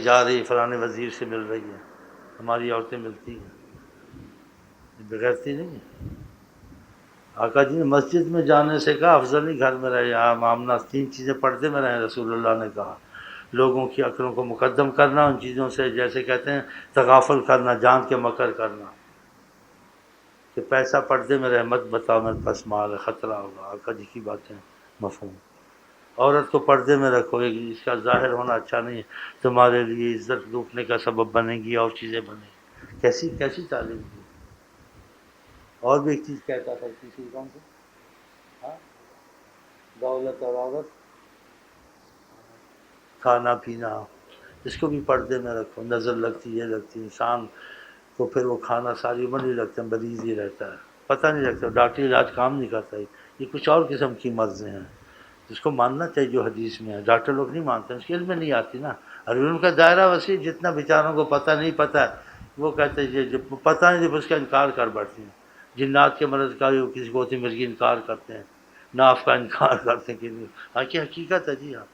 جا رہی فلانے وزیر سے مل رہی ہے، ہماری عورتیں ملتی ہیں، بغیرتی نہیں ہے۔ آقا جی نے مسجد میں جانے سے کہا افضل نہیں گھر میں رہے، آمنا 3 چیزیں پردے میں رہیں، رسول اللہ نے کہا لوگوں کی عقلوں کو مقدم کرنا ان چیزوں سے، جیسے کہتے ہیں تغافل کرنا، جان کے مکر کرنا، کہ پیسہ پردے میں رہے، مت بتاؤ میرے پاس مال ہے خطرہ ہوگا، آقا جی کی باتیں مفہوم۔ عورت کو پردے میں رکھو، اس کا ظاہر ہونا اچھا نہیں ہے، تمہارے لیے عزت لوٹنے کا سبب بنے گی اور چیزیں بنے گی۔ کیسی کیسی تعلیم دی۔ اور بھی ایک چیز کہتا تھا کسی کون سے، ہاں، دولت اور عورت، کھانا پینا، اس کو بھی پردے میں رکھو، نظر لگتی ہے لگتی انسان کو، پھر وہ کھانا ساری عمر نہیں لگتا، مریض ہی رہتا ہے، پتہ نہیں لگتا، ڈاکٹری علاج کام نہیں کرتا، یہ کچھ اور قسم کی مرضیں ہیں جس کو ماننا چاہیے جو حدیث میں ہے، ڈاکٹر لوگ نہیں مانتے، اس کے علم میں نہیں آتی نا، اور علم کا دائرہ وسیع، جتنا بیچاروں کو پتہ نہیں پتہ وہ کہتے ہیں یہ جب پتہ نہیں جب اس کا انکار کر بیٹھتے ہیں، جنات کے مرض کا کسی گوتی مر کی انکار کرتے ہیں، ناف کا انکار کرتے ہیں، کہ ہاں کی حقیقت ہے جی ہاں۔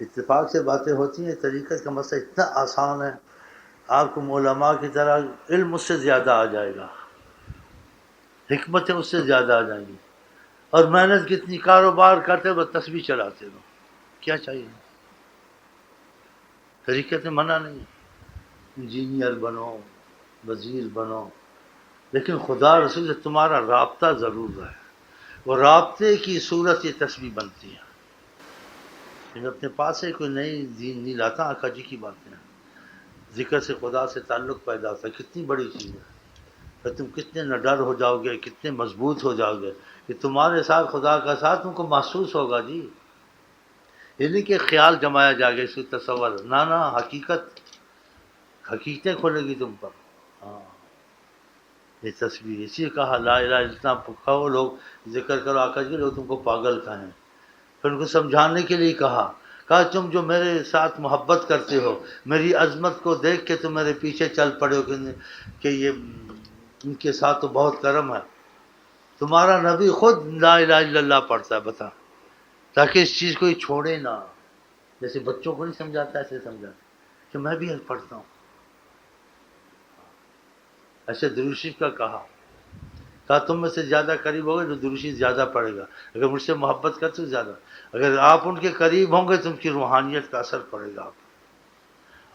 اتفاق سے باتیں ہوتی ہیں، طریقت کا مسئلہ اتنا آسان ہے، آپ کو علماء کی طرح علم اس سے زیادہ آ جائے گا، حکمتیں اس سے زیادہ آ جائیں گی، اور محنت کتنی، کاروبار کرتے ہو تسبیح چلاتے ہو، کیا چاہیے، طریقت میں منع نہیں، انجینئر بنو، وزیر بنو، لیکن خدا رسول سے تمہارا رابطہ ضرور ہے، وہ رابطے کی صورت یہ تسبیح بنتی ہے۔ لیکن اپنے پاس سے کوئی نئی دین نہیں لاتا، آقا جی کی باتیں ہیں، ذکر سے خدا سے تعلق پیدا ہوتا ہے، کتنی بڑی چیز ہے، کہ تم کتنے نہ ڈر ہو جاؤ گے، کتنے مضبوط ہو جاؤ گے، کہ تمہارے ساتھ خدا کا ساتھ تم کو محسوس ہوگا جی، یہ نہیں کہ خیال جمایا جائے گا، اس کی تصور، نہ حقیقت، حقیقتیں کھولے گی تم پر۔ ہاں یہ تصویر، اسی کہا لا الہ الا اللہ، کہو لوگ ذکر کرو آقا جی، لوگ تم کو پاگل کہیں، پھر ان کو سمجھانے کے لیے کہا تم جو میرے ساتھ محبت کرتے ہو، میری عظمت کو دیکھ کے تم میرے پیچھے چل پڑے ہو، کہ یہ ان کے ساتھ تو بہت کرم ہے، تمہارا نبی خود لا الہ الا اللہ پڑھتا ہے، بتا، تاکہ اس چیز کو یہ چھوڑے نہ، جیسے بچوں کو نہیں سمجھاتا ایسے سمجھاتا کہ میں بھی پڑھتا ہوں، ایسے درود شریف کا کہا تم میں سے زیادہ قریب ہوگے جو درود شریف زیادہ پڑھے گا، اگر مجھ سے محبت کرتے ہو زیادہ، اگر آپ ان کے قریب ہوں گے تو ان کی روحانیت کا اثر پڑے گا،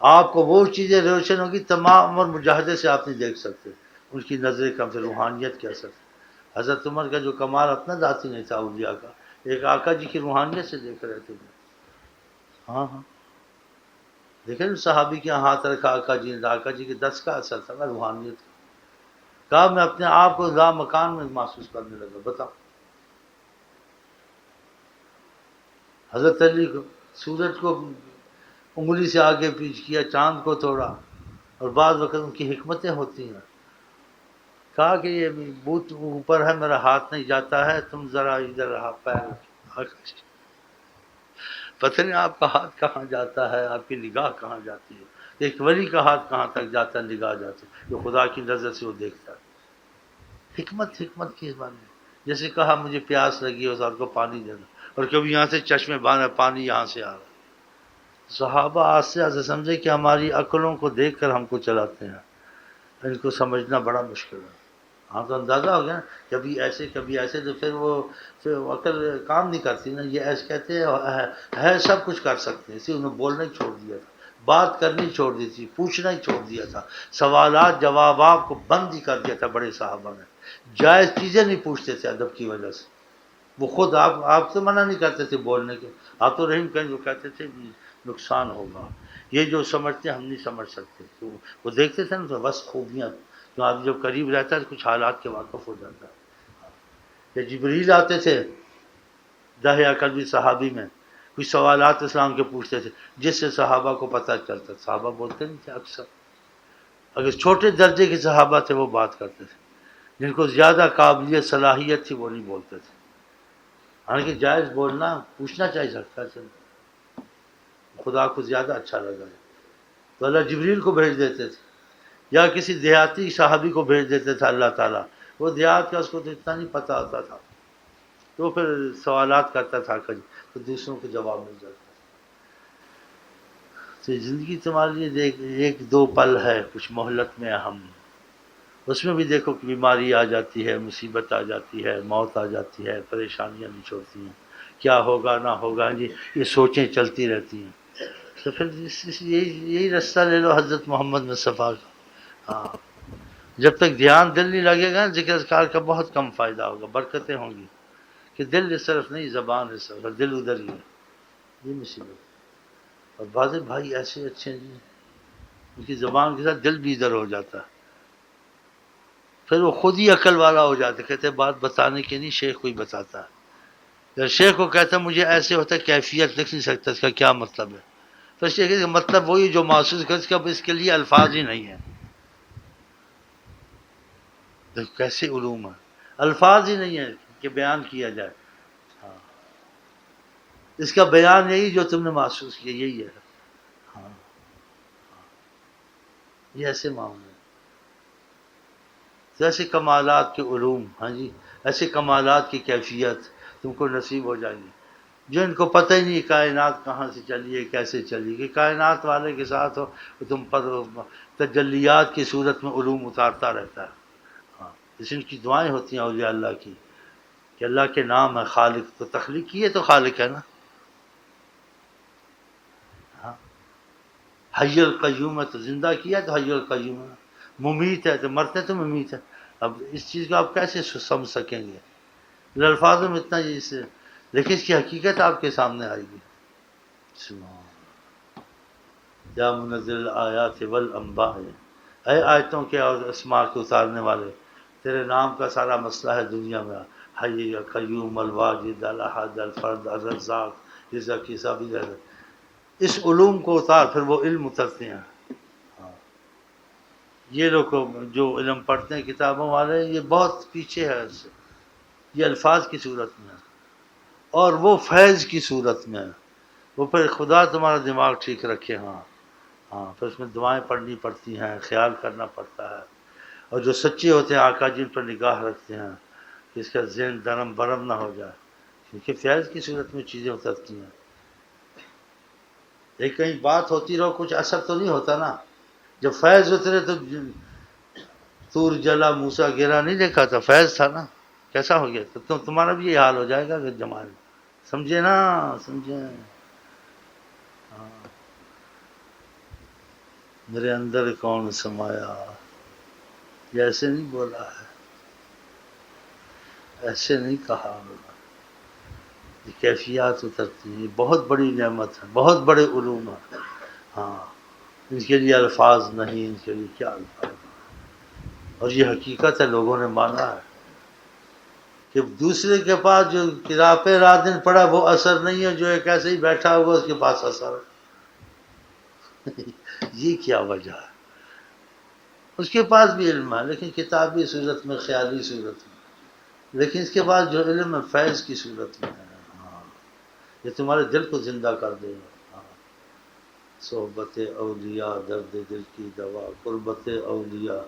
آپ کو وہ چیزیں روشن ہوگی تمام عمر مجاہدے سے آپ نہیں دیکھ سکتے، ان کی نظریں کم سے، روحانیت کے اثر سے۔ حضرت عمر کا جو کمال اپنا ذاتی نہیں تھا اولیاء کا، ایک آقا جی کی روحانیت سے دیکھ رہے تھے، ہاں دیکھیں صحابی کے ہاتھ رکھا آقا جی نے، آقا جی کے دست کا اثر تھا نا، روحانیت کا، کہا میں اپنے آپ کو لا مکان میں محسوس کرنے لگا، بتاؤ۔ حضرت علی کو سورج کو انگلی سے آگے پیچھے کیا، چاند کو توڑا، اور بعض وقت ان کی حکمتیں ہوتی ہیں، کہا کہ یہ بت اوپر ہے، میرا ہاتھ نہیں جاتا ہے، تم ذرا ادھر پیر، پتہ نہیں آپ کا ہاتھ کہاں جاتا ہے، آپ کی نگاہ کہاں جاتی ہے، ایک ولی کا ہاتھ کہاں تک جاتا ہے، نگاہ جاتی ہے، جو خدا کی نظر سے وہ دیکھتا ہے، حکمت کی بات ہے، جیسے کہا مجھے پیاس لگی اور آپ کو پانی دینا، اور کبھی یہاں سے چشمے باندھا، پانی یہاں سے آ رہا، صحابہ آج سے ایسے سمجھے کہ ہماری عقلوں کو دیکھ کر ہم کو چلاتے ہیں، ان کو سمجھنا بڑا مشکل ہے، ہاں تو اندازہ ہو گیا نا، کبھی ایسے تو پھر وہ عقل کام نہیں کرتی نا، یہ ایسے کہتے ہے سب کچھ کر سکتے ہیں، اسی انہوں نے بولنا ہی چھوڑ دیا تھا، بات کرنی چھوڑ دی تھی، پوچھنا ہی چھوڑ دیا تھا، سوالات جوابات کو بند ہی کر دیا تھا بڑے صحابہ نے، جائز چیزیں نہیں پوچھتے تھے ادب کی وجہ سے، وہ خود آپ سے منع نہیں کرتے تھے بولنے کے، آپ تو رحیم کہیں، وہ کہتے تھے نقصان ہوگا، یہ جو سمجھتے ہم نہیں سمجھ سکتے، تو وہ دیکھتے تھے نا تو بس خوبیاں، تو آپ جب قریب رہتا ہے تو کچھ حالات کے واقف ہو جاتا ہے، کہ جبریل آتے تھے داہیا قلبی صحابی میں، کچھ سوالات اسلام کے پوچھتے تھے، جس سے صحابہ کو پتہ چلتا، صحابہ بولتے نہیں تھے اکثر، اگر چھوٹے درجے کے صحابہ تھے وہ بات کرتے تھے، جن کو زیادہ قابلیت صلاحیت تھی وہ نہیں بولتے تھے، حالانکہ جائز بولنا پوچھنا چاہیے سکتا ہے، خدا کو زیادہ اچھا لگا ہے تو اللہ جبریل کو بھیج دیتے تھے یا کسی دیہاتی صحابی کو بھیج دیتے تھے اللہ تعالیٰ، وہ دیہات کا اس کو تو اتنا نہیں پتہ ہوتا تھا، تو پھر سوالات کرتا تھا تو دوسروں کو جواب مل جاتا تھا۔ تو زندگی تمہارے لیے ایک دو پل ہے، کچھ مہلت میں اہم، اس میں بھی دیکھو کہ بیماری آ جاتی ہے، مصیبت آ جاتی ہے، موت آ جاتی ہے، پریشانیاں نہیں چھوڑتی ہیں، کیا ہوگا نہ ہوگا جی، یہ سوچیں چلتی رہتی ہیں۔ تو پھر یہی رستہ لے لو حضرت محمد مصطفیٰ کا۔ ہاں، جب تک دھیان دل نہیں لگے گا ذکر اذکار کا بہت کم فائدہ ہوگا، برکتیں ہوں گی کہ دل اس طرف نہیں، زبان اس طرف، دل ادھر ہی ہے، یہ مصیبت۔ اور بعض بھائی ایسے اچھے ہیں جی، ان کی زبان کے ساتھ دل بھی ادھر ہو جاتا ہے، پھر وہ خود ہی عقل والا ہو جاتا ہے، کہتے ہیں بات بتانے کے نہیں، شیخ کوئی بتاتا ہے۔ جب شیخ کو کہتا ہے مجھے ایسے ہوتا ہے، کیفیت لکھ نہیں سکتا، اس کا کیا مطلب ہے، تو شیخ کا مطلب وہی جو محسوس کر، اس کے لیے الفاظ ہی نہیں ہیں۔ تو کیسے علوم ہے، الفاظ ہی نہیں ہے کہ بیان کیا جائے۔ ہاں، اس کا بیان یہی جو تم نے محسوس کیا، یہی ہے۔ ہاں، یہ ایسے معاملے ہیں، تو ایسے کمالات کے علوم، ہاں جی، ایسے کمالات کی کیفیت تم کو نصیب ہو جائیں گی، جو ان کو پتہ ہی نہیں کائنات کہاں سے چلی ہے، کیسے چلی، کہ کائنات والے کے ساتھ ہو تو تم پر تجلیات کی صورت میں علوم اتارتا رہتا ہے۔ ہاں، اس ان کی دعائیں ہوتی ہیں اولیاء اللہ کی، کہ اللہ کے نام ہے خالق، تو تخلیق کی ہے تو خالق ہے نا۔ ہاں، حی القیوم ہے تو زندہ کیا تو حی القیوم ہے، ممیت ہے تو مرتے تو ممیت ہے۔ اب اس چیز کو آپ کیسے سمجھ سکیں گے، الفاظ میں اتنا اس، لیکن اس کی حقیقت آپ کے سامنے آئے گی۔ سبحان یا منزل الآیات والانباء، اے آیتوں کے اور اسماء کے اتارنے والے، تیرے نام کا سارا مسئلہ ہے دنیا میں، حی قیوم الواجد الاحد الفرد الرزاق، رزق کی سب اس علوم کو اتار، پھر وہ علم اترتے ہیں۔ ہاں، یہ لوگ جو علم پڑھتے ہیں کتابوں والے، یہ بہت پیچھے ہے اس سے، یہ الفاظ کی صورت میں ہے، اور وہ فیض کی صورت میں ہے۔ وہ پھر خدا تمہارا دماغ ٹھیک رکھے۔ ہاں ہاں، پھر اس میں دعائیں پڑھنی پڑتی ہیں، خیال کرنا پڑتا ہے، اور جو سچے ہوتے ہیں آقا جن پر نگاہ رکھتے ہیں کہ اس کا ذہن درم برم نہ ہو جائے، کیونکہ فیض کی صورت میں چیزیں اترتی ہیں۔ ایک کہیں بات ہوتی رہو، کچھ اثر تو نہیں ہوتا نا، جب فیض اترے تو تور جلا موسیٰ گرا نہیں دیکھا تھا، فیض تھا نا، کیسا ہو گیا، تو تمہارا بھی یہ حال ہو جائے گا کہ جمال، سمجھے نا، سمجھے۔ ہاں، میرے اندر کون سمایا، یہ ایسے نہیں بولا ہے، ایسے نہیں کہا، یہ کیفیات اترتی ہیں، یہ بہت بڑی نعمت ہے، بہت بڑے علوم ہیں۔ ہاں، ان کے لیے الفاظ نہیں، ان کے لیے کیا الفاظ، اور یہ حقیقت ہے، لوگوں نے مانا ہے کہ دوسرے کے پاس جو کتاب پہ رات دن پڑا وہ اثر نہیں ہے، جو ایک ایسے ہی بیٹھا ہوا اس کے پاس اثر ہے۔ یہ کیا وجہ ہے، اس کے پاس بھی علم ہے لیکن کتابی صورت میں، خیالی صورت میں، لیکن اس کے بعد جو علم ہے فیض کی صورت میں ہے۔ ہاں، یہ تمہارے دل کو زندہ کر دے گا۔ ہاں، صحبت اولیاء درد دل کی دوا، قربت اولیاء،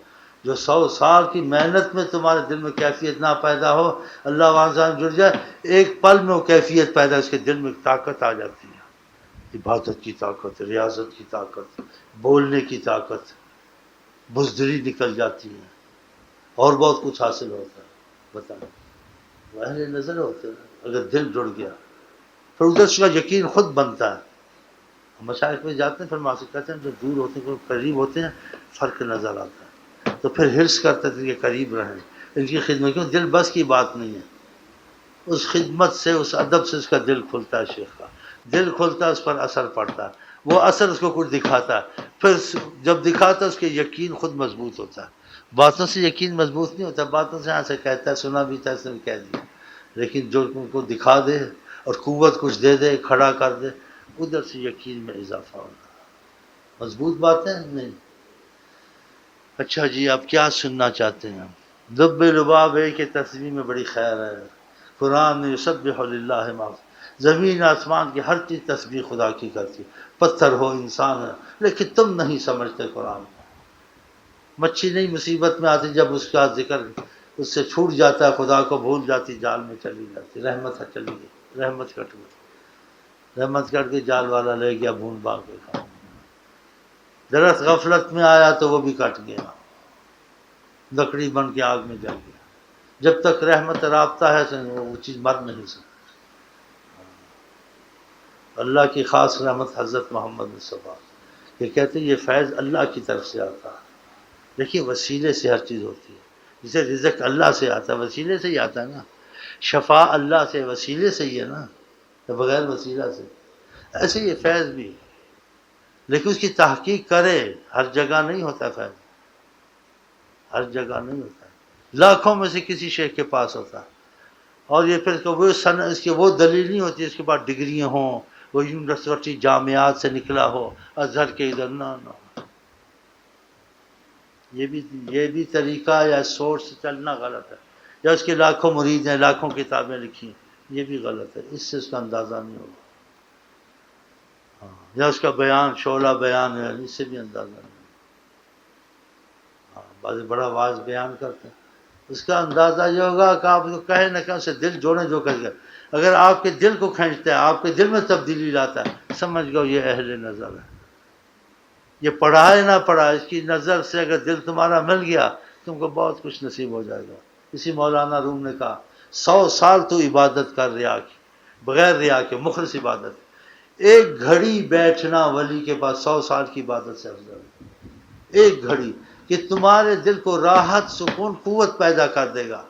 جو 100 سال کی محنت میں تمہارے دل میں کیفیت نہ پیدا ہو، اللہ وہاں سے جڑ جائے، ایک پل میں وہ کیفیت پیدا، اس کے دل میں طاقت آ جاتی ہے، عبادت کی طاقت، ریاضت کی طاقت، بولنے کی طاقت، بزدلی نکل جاتی ہے، اور بہت کچھ حاصل ہوتا ہے۔ بتائیں، اہل نظر ہوتے ہیں اگر دل جڑ گیا، پھر ادھر سے کا یقین خود بنتا ہے۔ مشائخ میں جاتے ہیں، پھر معاشر کہتے ہیں جو دور ہوتے ہیں، جو قریب ہوتے ہیں، فرق نظر آتا ہے، تو پھر حرص کرتے تھے کہ قریب رہیں، ان کی خدمت، کیوں دل بس کی بات نہیں ہے، اس خدمت سے، اس ادب سے اس کا دل کھلتا ہے، شیخ کا دل کھلتا ہے، اس پر اثر پڑتا ہے، وہ اثر اس کو کچھ دکھاتا ہے، پھر جب دکھاتا ہے اس کے یقین خود مضبوط ہوتا ہے۔ باتوں سے یقین مضبوط نہیں ہوتا، باتوں سے یہاں سے کہتا ہے، سنا بھی تھا، اس نے کہہ دیا، لیکن جو ان کو دکھا دے اور قوت کچھ دے دے، کھڑا کر دے، ادھر سے یقین میں اضافہ ہوتا ہے۔ مضبوط باتیں نہیں۔ اچھا جی، آپ کیا سننا چاہتے ہیں؟ لب لباب ہے کہ تصویر میں بڑی خیر ہے، قرآن میں یسبح للہ ما، زمین آسمان کی ہر چیز تسبیح خدا کی کرتی، پتھر ہو، انسان ہے، لیکن تم نہیں سمجھتے قرآن میں، مچھی نہیں مصیبت میں آتی جب اس کا ذکر اس سے چھوٹ جاتا ہے، خدا کو بھول جاتی، جال میں چلی جاتی، رحمت چلی گئی، رحمت کٹ گئی، رحمت کٹ کے جال والا لے گیا بھون باغ کے کھا۔ درخت غفلت میں آیا تو وہ بھی کٹ گیا، لکڑی بن کے آگ میں جل گیا۔ جب تک رحمت رابطہ ہے تو وہ چیز مر نہیں سکتی۔ اللہ کی خاص رحمت حضرت محمد مصطفیٰ کہ کہتے ہیں یہ فیض اللہ کی طرف سے آتا ہے۔ دیکھیے وسیلے سے ہر چیز ہوتی ہے، جسے رزق اللہ سے آتا ہے وسیلے سے ہی آتا ہے نا، شفا اللہ سے وسیلے سے ہی ہے نا، تو بغیر وسیلہ سے۔ ایسے یہ فیض بھی، لیکن اس کی تحقیق کرے، ہر جگہ نہیں ہوتا فیض، ہر جگہ نہیں ہوتا ہے، لاکھوں میں سے کسی شیخ کے پاس ہوتا ہے، اور یہ پھر اس کی وہ دلیل نہیں ہوتی اس کے بعد ڈگریاں ہوں، وہ یونیورسٹی جامعات سے نکلا ہو، ازہر کے ادھر، نہ یہ بھی طریقہ یا سوچ سے چلنا غلط ہے، یا اس کے لاکھوں مرید ہیں، لاکھوں کتابیں لکھی ہیں، یہ بھی غلط ہے، اس سے اس کا اندازہ نہیں ہوگا۔ یا اس کا بیان شعلہ بیان ہے، اس سے بھی اندازہ نہیں ہوگا۔ بعض بڑا واعظ بیان کرتے ہیں، اس کا اندازہ یہ ہوگا کہ آپ کو کہے نہ کہ اسے دل جوڑیں جو کر گیا، اگر آپ کے دل کو کھینچتا ہے، آپ کے دل میں تبدیلی لاتا ہے، سمجھ گو یہ اہل نظر ہے۔ یہ پڑھا ہے نہ پڑھا، اس کی نظر سے اگر دل تمہارا مل گیا تم کو بہت کچھ نصیب ہو جائے گا۔ اسی مولانا روم نے کہا 100 سال تو عبادت کر ریا کی، بغیر ریا کے مخلص عبادت، ایک گھڑی بیٹھنا ولی کے پاس 100 سال کی عبادت سے افضل ہے۔ ایک گھڑی کہ تمہارے دل کو راحت، سکون، قوت پیدا کر دے گا۔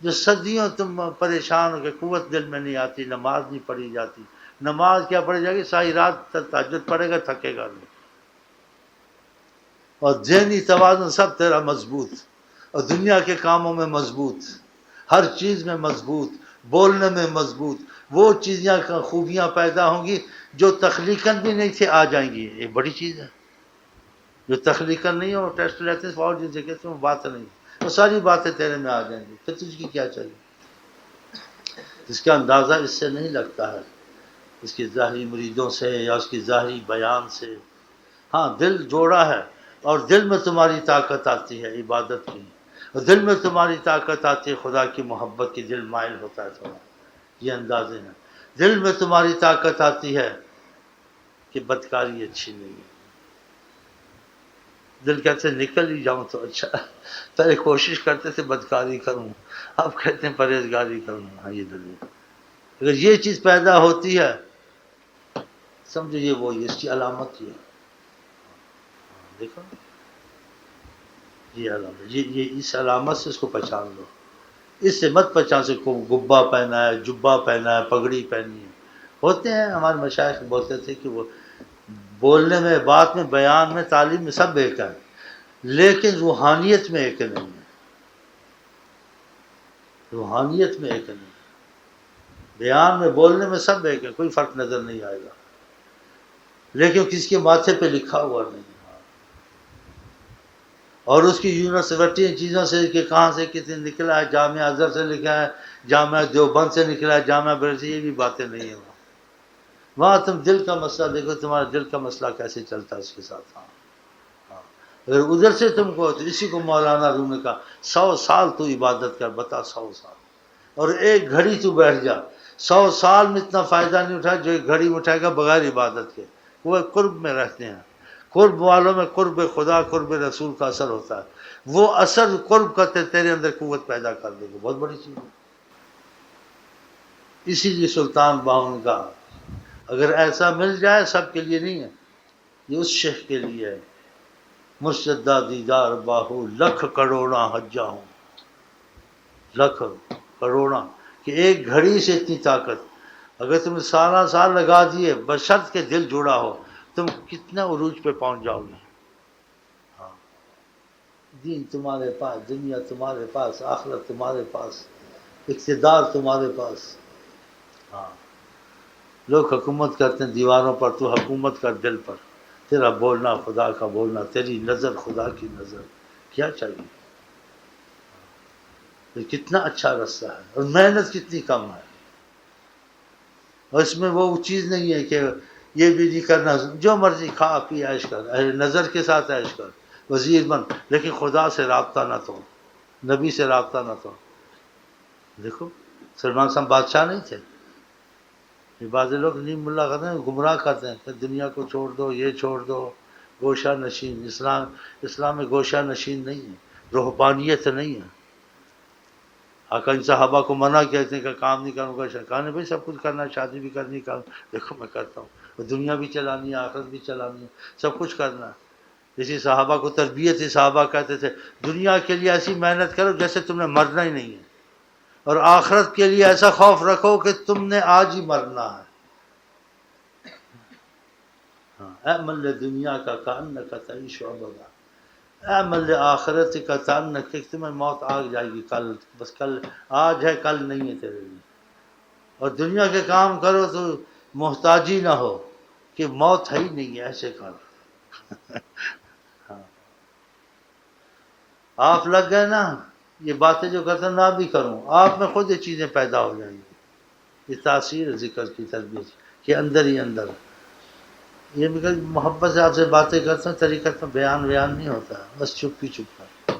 جو صدیوں تم پریشان ہو کہ قوت دل میں نہیں آتی، نماز نہیں پڑھی جاتی، نماز کیا پڑھی جائے گی، ساری رات تہجد پڑھے گا، تھکے گا نہیں، اور ذہنی توازن سب تیرا مضبوط، اور دنیا کے کاموں میں مضبوط، ہر چیز میں مضبوط، بولنے میں مضبوط، وہ چیزیں خوبیاں پیدا ہوں گی جو تخلیقاً بھی نہیں تھے آ جائیں گی۔ یہ بڑی چیز ہے، جو تخلیقاً نہیں ہو، ٹیسٹ لیتے ہیں فوج جن سے کہتے ہیں وہ بات نہیں، وہ ساری باتیں تیرے میں آ جائیں گی، پھر تجھ کی کیا چاہیے؟ اس کا اندازہ اس سے نہیں لگتا ہے، اس کی ظاہری مریدوں سے یا اس کی ظاہری بیان سے۔ ہاں دل جوڑا ہے، اور دل میں تمہاری طاقت آتی ہے عبادت کی، اور دل میں تمہاری طاقت آتی ہے خدا کی محبت کی، دل مائل ہوتا ہے تھوڑا، یہ اندازے ہیں۔ دل میں تمہاری طاقت آتی ہے کہ بدکاری اچھی نہیں ہے، دل کہتے ہیں نکل ہی جاؤں تو اچھا، پہلے کوشش کرتے تھے بدکاری کروں، اب کہتے ہیں پرہیزگاری کروں۔ ہاں یہ دلیل، اگر یہ چیز پیدا ہوتی ہے سمجھو یہ وہی اس کی علامت، یہ دیکھو یہ علامت، یہ اس علامت سے اس کو پہچان لو، اس سے مت پہچان سے کو گبا پہنا ہے، جبہ پہنا ہے، پگڑی پہنی ہے۔ ہوتے ہیں ہمارے مشائخ بولتے تھے کہ وہ بولنے میں، بات میں، بیان میں، تعلیم میں سب ایک ہے، لیکن روحانیت میں ایک نہیں ہے، روحانیت میں ایک نہیں ہے، بیان میں، بولنے میں سب ایک ہے، کوئی فرق نظر نہیں آئے گا، لیکن کس کے ماتھے پہ لکھا ہوا نہیں، اور اس کی یونیورسٹی چیزوں سے کہ کہاں سے کتنے نکلا ہے، جامعہ ازہر سے لکھا ہے، جامعہ دیوبند سے نکلا ہے، جامعہ برسی، یہ بھی باتیں نہیں ہیں وہاں تم دل کا مسئلہ دیکھو، تمہارا دل کا مسئلہ کیسے چلتا ہے اس کے ساتھ۔ ہاں اگر ادھر سے تم کو، تو اسی کو مولانا روم نے کہا 100 سال تو عبادت کر، بتا 100 سال، اور ایک گھڑی تو بیٹھ جا، 100 سال میں اتنا فائدہ نہیں اٹھا جو ایک گھڑی اٹھائے گا بغیر عبادت کے۔ وہ قرب میں رہتے ہیں، قرب والوں میں قرب خدا، قرب رسول کا اثر ہوتا ہے، وہ اثر قرب کا تیرے اندر قوت پیدا کر دے گا، بہت بڑی چیز ہے۔ اسی لیے سلطان باہن کا اگر ایسا مل جائے، سب کے لیے نہیں ہے، یہ اس شیخ کے لیے ہے، مرشدہ دیدار باہو لکھ کروڑا حجا ہوں، لکھ کروڑا، کہ ایک گھڑی سے اتنی طاقت، اگر تم سالہ سال لگا دیے بشرط کہ دل جڑا ہو، تم کتنا عروج پہ پہنچ جاؤ گے۔ ہاں دین تمہارے پاس، دنیا تمہارے پاس، آخرت تمہارے پاس، اقتدار تمہارے پاس۔ ہاں لوگ حکومت کرتے ہیں دیواروں پر، تو حکومت کر دل پر، تیرا بولنا خدا کا بولنا، تیری نظر خدا کی نظر، کیا چاہیے؟ یہ کتنا اچھا رستہ ہے، اور محنت کتنی کم ہے، اور اس میں وہ چیز نہیں ہے کہ یہ بھی نہیں کرنا، جو مرضی کھا پی عیش کر، اہل نظر کے ساتھ عیش کر، وزیر بن، لیکن خدا سے رابطہ نہ تو، نبی سے رابطہ نہ تو. دیکھو سلمان صاحب بادشاہ نہیں تھے. یہ بعض لوگ نیم ملا کرتے ہیں، گمراہ کرتے ہیں کہ دنیا کو چھوڑ دو، یہ چھوڑ دو، گوشہ نشین. اسلام میں گوشہ نشین نہیں ہے، روحانیت نہیں ہے. آقا ان صحابہ کو منع کہتے ہیں کہ کام نہیں کروں گا. کہا نہیں بھائی سب کچھ کرنا ہے، شادی بھی کرنی کا، دیکھو میں کرتا ہوں، اور دنیا بھی چلانی ہے، آخرت بھی چلانی ہے، سب کچھ کرنا ہے. اسی صحابہ کو تربیت تھی، صحابہ کہتے تھے دنیا کے لیے ایسی محنت کرو جیسے تم نے مرنا ہی نہیں ہے، اور آخرت کے لیے ایسا خوف رکھو کہ تم نے آج ہی مرنا ہے. اعمل دنیا کا کانک تعیش ابدا، اعمل آخرت کا کانک، تمہیں موت آ جائے گی کل، بس کل آج ہے کل نہیں ہے تیرے لیے. اور دنیا کے کام کرو تو محتاجی نہ ہو کہ موت ہے ہی نہیں ہے، ایسے کر. ہاں آپ لگ گئے نا، یہ باتیں جو کرتے ہیں نہ بھی کروں، آپ میں خود یہ چیزیں پیدا ہو جائیں گی. یہ تاثیر ذکر کی تربیت کے اندر ہی اندر. یہ بھی کہ محبت سے آپ سے باتیں کرتے ہیں، طریقہ میں بیان نہیں ہوتا، بس چپ ہی چپ کر.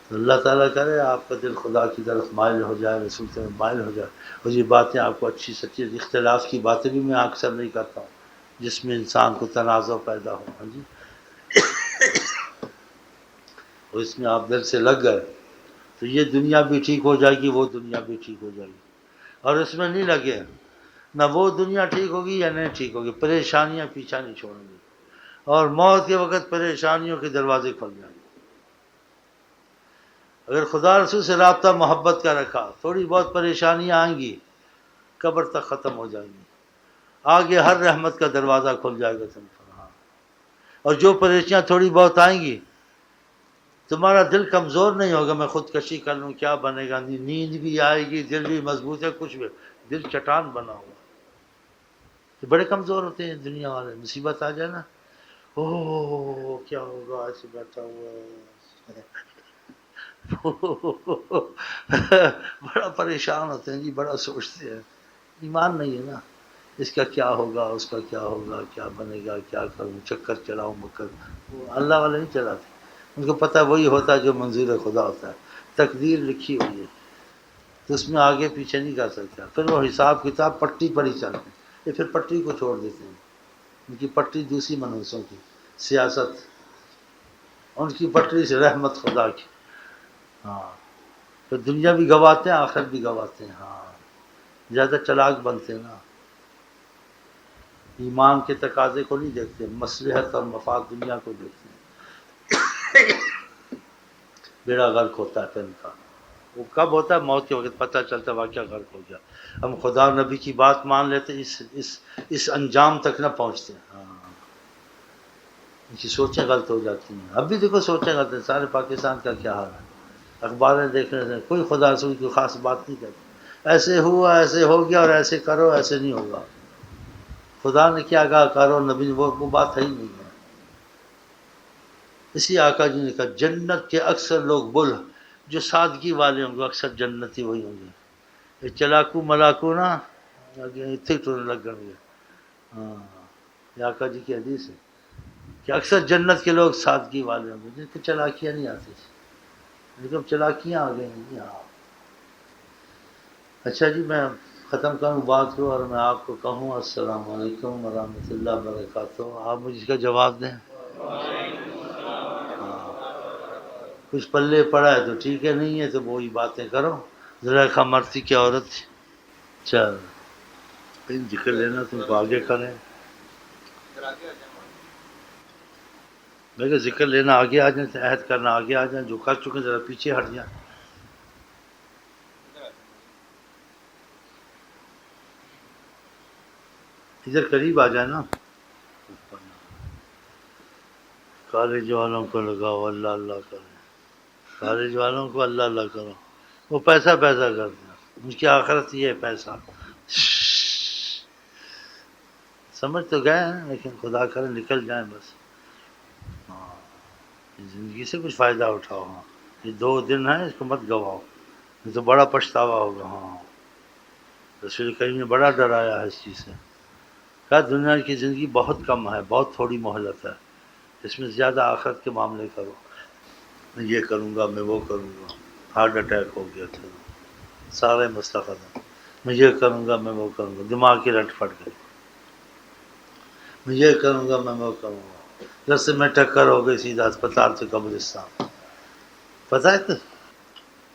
تو اللہ تعالیٰ کرے آپ کا دل خدا کی طرف مائل ہو جائے، رسول کی طرف مائل ہو جائے، اور یہ باتیں آپ کو اچھی سچی. اختلاف کی باتیں بھی میں اکثر نہیں کرتا ہوں جس میں انسان کو تنازع پیدا ہو. ہاں جی، اور اس میں آپ دل سے لگ گئے تو یہ دنیا بھی ٹھیک ہو جائے گی، وہ دنیا بھی ٹھیک ہو جائے گی. اور اس میں نہیں لگے نہ وہ دنیا ٹھیک ہوگی یا نہیں ٹھیک ہوگی، پریشانیاں پیچھا نہیں چھوڑیں گی، اور موت کے وقت پریشانیوں کے دروازے کھل جائیں گے. اگر خدا رسول سے رابطہ محبت کا رکھا، تھوڑی بہت پریشانیاں آئیں گی، قبر تک ختم ہو جائیں گی، آگے ہر رحمت کا دروازہ کھل جائے گا تم پر. ہاں، اور جو پریشانیاں تھوڑی بہت آئیں گی، تمہارا دل کمزور نہیں ہوگا میں خودکشی کر لوں کیا بنے گا، نیند بھی آئے گی، دل بھی مضبوط ہے، کچھ بھی. دل چٹان بنا ہوا. یہ بڑے کمزور ہوتے ہیں دنیا والے، مصیبت آ جائے نا، او کیا ہوگا، ایسے بیٹھا ہوا ہے. بڑا پریشان ہوتے ہیں جی، بڑا سوچتے ہیں. ایمان نہیں ہے نا، اس کا کیا ہوگا، اس کا کیا ہوگا، کیا بنے گا، کیا کروں، چکر چلاؤں مکر. وہ اللہ والے نہیں چلاتے، ان کو پتہ وہی ہوتا ہے جو منظور خدا ہوتا ہے، تقدیر لکھی ہوئی ہے، تو اس میں آگے پیچھے نہیں کر سکتا. پھر وہ حساب کتاب پٹی پر ہی چلتے ہیں، یہ پھر پٹی کو چھوڑ دیتے ہیں. ان کی پٹری دوسری منحوسوں کی، سیاست، ان کی پٹری سے رحمت خدا کی. ہاں، تو دنیا بھی گواتے ہیں، آخرت بھی گواتے ہیں. ہاں، زیادہ چلاک بنتے ہیں نا، ایمان کے تقاضے کو نہیں دیکھتے، مصلحت اور مفاد دنیا کو دیکھتے ہیں. بیڑا غرق ہوتا ہے پھر ان کا. وہ کب ہوتا ہے؟ موت کے وقت پتہ چلتا ہے واقعہ غرق ہو گیا. ہم خدا اور نبی کی بات مان لیتے، اس انجام تک نہ پہنچتے. ہاں، ان کی سوچیں غلط ہو جاتی ہیں. اب بھی دیکھو سوچیں غلط ہیں، سارے پاکستان کا کیا حال ہے، اخباریں دیکھنے سے کوئی خدا رسول کی خاص بات نہیں کرتا. ایسے ہوا، ایسے ہو گیا، اور ایسے کرو، ایسے نہیں ہوگا. خدا نے کیا کہا کرو، نبی نے وہ بات ہے ہی نہیں ہے. اسی آقا جی نے کہا جنت کے اکثر لوگ بول جو سادگی والے ہوں گے، اکثر جنتی وہی ہوں گے. یہ چلاکو ملاکو نا اتنے ٹورنے لگ گئے. ہاں، یہ آقا جی کی حدیث ہے کہ اکثر جنت کے لوگ سادگی والے ہوں گے، جن کو چلاکیاں نہیں آتی تھی، لیکن اب چلاکیاں آ گئی ہیں. ہاں، اچھا جی، میں ختم کروں بات کو، اور میں آپ کو کہوں السلام علیکم ورحمۃ اللہ وبرکاتہ. آپ مجھے اس کا جواب دیں. کچھ پلے پڑا ہے تو ٹھیک ہے، نہیں ہے تو وہی باتیں کرو. زلیخا مرتی کی عورت تھی. چل ذکر لینا تم کو آگے کریں، میں ذکر لینا آگے آ جائیں، عہد کرنا آگے آ جائیں، جو کر چکے ذرا پیچھے ہٹ جائیں. ادھر قریب آ جائیں نا. کالج والوں کو لگاؤ اللہ اللہ کریں، کالج والوں کو اللہ اللہ کرو، وہ پیسہ کرتے ہیں، ان کی آخرت یہ ہے پیسہ. سمجھ تو گئے ہیں، لیکن خدا کرے نکل جائیں بس. ہاں، زندگی سے کچھ فائدہ اٹھاؤ. ہاں، یہ 2 دن ہیں، اس کو مت گواؤ، یہ تو بڑا پچھتاوا ہوگا. ہاں، رسول کریم نے بڑا ڈرایا ہے اس چیز سے. کہا دنیا کی زندگی بہت کم ہے، بہت تھوڑی مہلت ہے، اس میں زیادہ آخرت کے معاملے کرو، میں یہ کروں گا، میں وہ کروں گا، ہارٹ اٹیک ہو گیا تھا، سارے مسئلہ ختم، میں یہ کروں گا، میں وہ کروں گا، دماغ کی رٹ پھٹ گئی، میں یہ کروں گا، میں وہ کروں گا، رستے میں ٹکر ہو گئی، سیدھا اسپتال سے قبرستان. پتہ ہے تو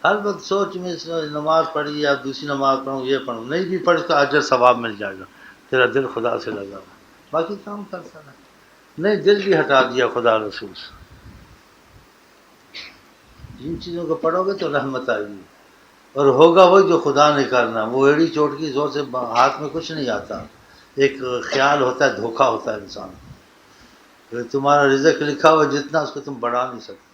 ہر وقت سوچ میں نماز پڑھی یا دوسری نماز پڑھوں، یہ پڑھوں، نہیں بھی پڑھ تو اجر ثواب مل جائے گا، تیرا دل خدا سے لگا ہوا، باقی کام کرتا رہا. نہیں، دل بھی ہٹا دیا خدا رسول سے. جن چیزوں کو پڑھو گے تو رحمت آئے گی، اور ہوگا وہ جو خدا نے کرنا. وہ ایڑی چوٹ کی زور سے ہاتھ میں کچھ نہیں آتا، ایک خیال ہوتا ہے، دھوکا ہوتا ہے انسان. تمہارا رزق لکھا ہوا جتنا، اس کو تم بڑھا نہیں سکتے.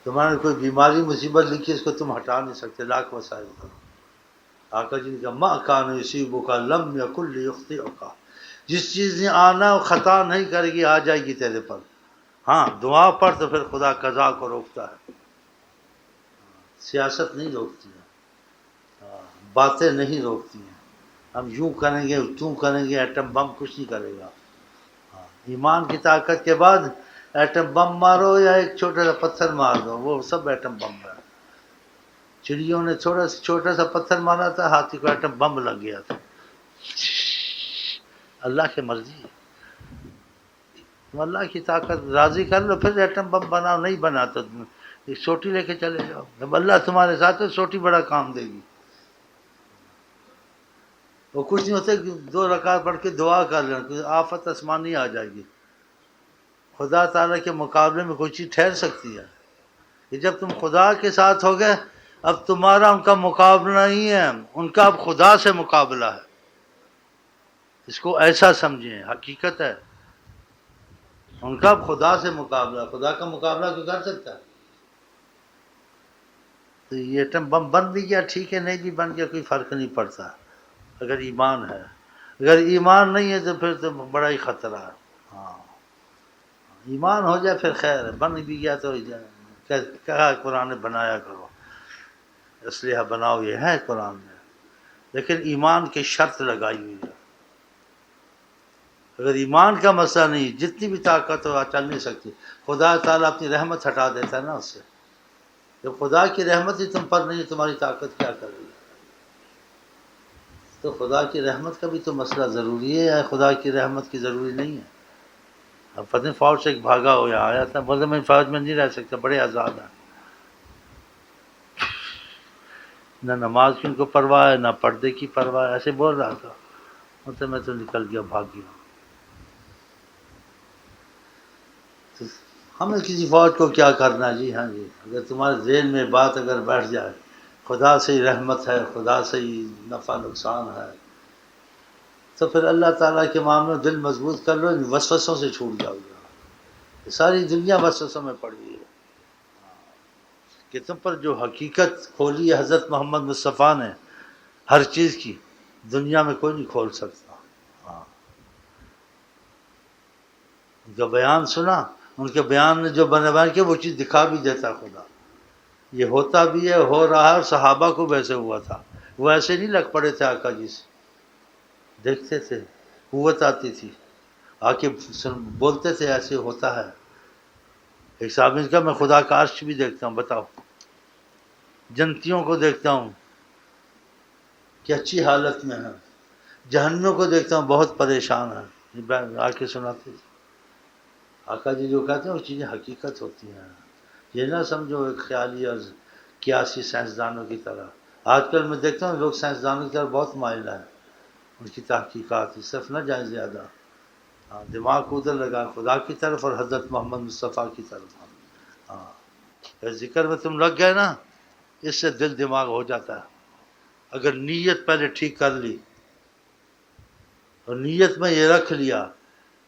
تمہارے کوئی بیماری مصیبت لکھی، اس کو تم ہٹا نہیں سکتے، لاکھ وسائل کرو. آقا جی کا ماں کان یصیبک کا لم یکن لیخطئک، جس چیز نے آنا خطا نہیں کرے گی، آ جائے گی تیرے پر. ہاں دعا پر تو پھر خدا قضا کو روکتا ہے، سیاست نہیں روکتی ہے، باتیں نہیں روکتی ہیں. ہم یوں کریں گے، توں کریں گے، ایٹم بم کچھ نہیں کرے گا. ایمان کی طاقت کے بعد ایٹم بم مارو یا ایک چھوٹا سا پتھر مار دو، وہ سب ایٹم بم ہے. چڑیوں نے چھوٹا سا پتھر مارا تھا، ہاتھی کو ایٹم بم لگ گیا تھا. اللہ کی مرضی ہے. تم اللہ کی طاقت راضی کر لو، پھر ایٹم بم بناؤ. نہیں بنا تو ایک سوٹی لے کے چلے جاؤ، جب اللہ تمہارے ساتھ ہے سوٹی بڑا کام دے گی. وہ کچھ نہیں ہوتا، 2 رکعت پڑھ کے دعا کر لینا، آفت آسمانی آ جائے گی. خدا تعالیٰ کے مقابلے میں کوئی چیز ٹھہر سکتی ہے؟ کہ جب تم خدا کے ساتھ ہو گئے، اب تمہارا ان کا مقابلہ نہیں ہے، ان کا اب خدا سے مقابلہ ہے. اس کو ایسا سمجھیں، حقیقت ہے. ان کا اب خدا سے مقابلہ، خدا کا مقابلہ تو کر سکتا ہے. تو یہ ایٹم بم بن بھی گیا ٹھیک ہے، نہیں بھی بن گیا کوئی فرق نہیں پڑتا، اگر ایمان ہے. اگر ایمان نہیں ہے تو پھر تو بڑا ہی خطرہ ہے. ہاں ایمان ہو جائے پھر خیر ہے، بن بھی گیا تو کہا قرآن نے بنایا کرو، اسلحہ بناؤ، یہ ہے قرآن میں، لیکن ایمان کی شرط لگائی ہوئی ہے. اگر ایمان کا مسئلہ نہیں، جتنی بھی طاقت ہو چل نہیں سکتی. خدا تعالیٰ اپنی رحمت ہٹا دیتا ہے نا اس سے. جب خدا کی رحمت ہی تم پر نہیں، تمہاری طاقت کیا کرے گی؟ تو خدا کی رحمت کا بھی تو مسئلہ ضروری ہے، یا خدا کی رحمت کی ضروری نہیں ہے؟ اب فتح فوج سے ایک بھاگا ہو یا آیا تھا، بولے میں فوج میں نہیں رہ سکتا، بڑے آزاد ہیں، نہ نماز کی ان کو پرواہ ہے، نہ پردے کی پرواہ ہے، ایسے بول رہا تھا. مطلب میں تو نکل گیا، بھاگ گیا. ہمیں کسی فوج کو کیا کرنا جی. ہاں جی، اگر تمہارے ذہن میں بات اگر بیٹھ جائے خدا سے ہی رحمت ہے، خدا سے ہی نفع نقصان ہے، تو پھر اللہ تعالیٰ کے معاملے میں دل مضبوط کر لو، ان وسوسوں سے چھوٹ جاؤ گے. ساری دنیا وسوسوں میں پڑی ہے کہ تم پر جو حقیقت کھولی ہے حضرت محمد مصطفیٰ نے ہر چیز کی، دنیا میں کوئی نہیں کھول سکتا. ہاں ان کا بیان سنا، ان کے بیان نے جو بیان کیا وہ چیز دکھا بھی دیتا خدا. یہ ہوتا بھی ہے، ہو رہا ہے، اور صحابہ کو ویسے ہوا تھا. وہ ایسے نہیں لگ پڑے تھے آقا جی سے، دیکھتے تھے، قوت آتی تھی، آ کے بولتے تھے ایسے ہوتا ہے. ایک صاحب نے کہا میں خدا کا عرش بھی دیکھتا ہوں، بتاؤ. جنتیوں کو دیکھتا ہوں کہ اچھی حالت میں ہیں، جہنمیوں کو دیکھتا ہوں بہت پریشان ہیں. آ کے سناتے تھے. آقا جی جو کہتے ہیں وہ چیزیں حقیقت ہوتی ہیں. یہ نہ سمجھو ایک خیالی اور قیاسی سائنسدانوں کی طرح. آج کل میں دیکھتا ہوں لوگ سائنسدانوں کی طرف بہت مائل ہیں، ان کی تحقیقات اس طرف نہ جائیں زیادہ. ہاں دماغ کو ادھر لگا خدا کی طرف اور حضرت محمد مصطفیٰ کی طرف. ہاں ذکر میں تم لگ گئے نا، اس سے دل دماغ ہو جاتا ہے. اگر نیت پہلے ٹھیک کر لی اور نیت میں یہ رکھ لیا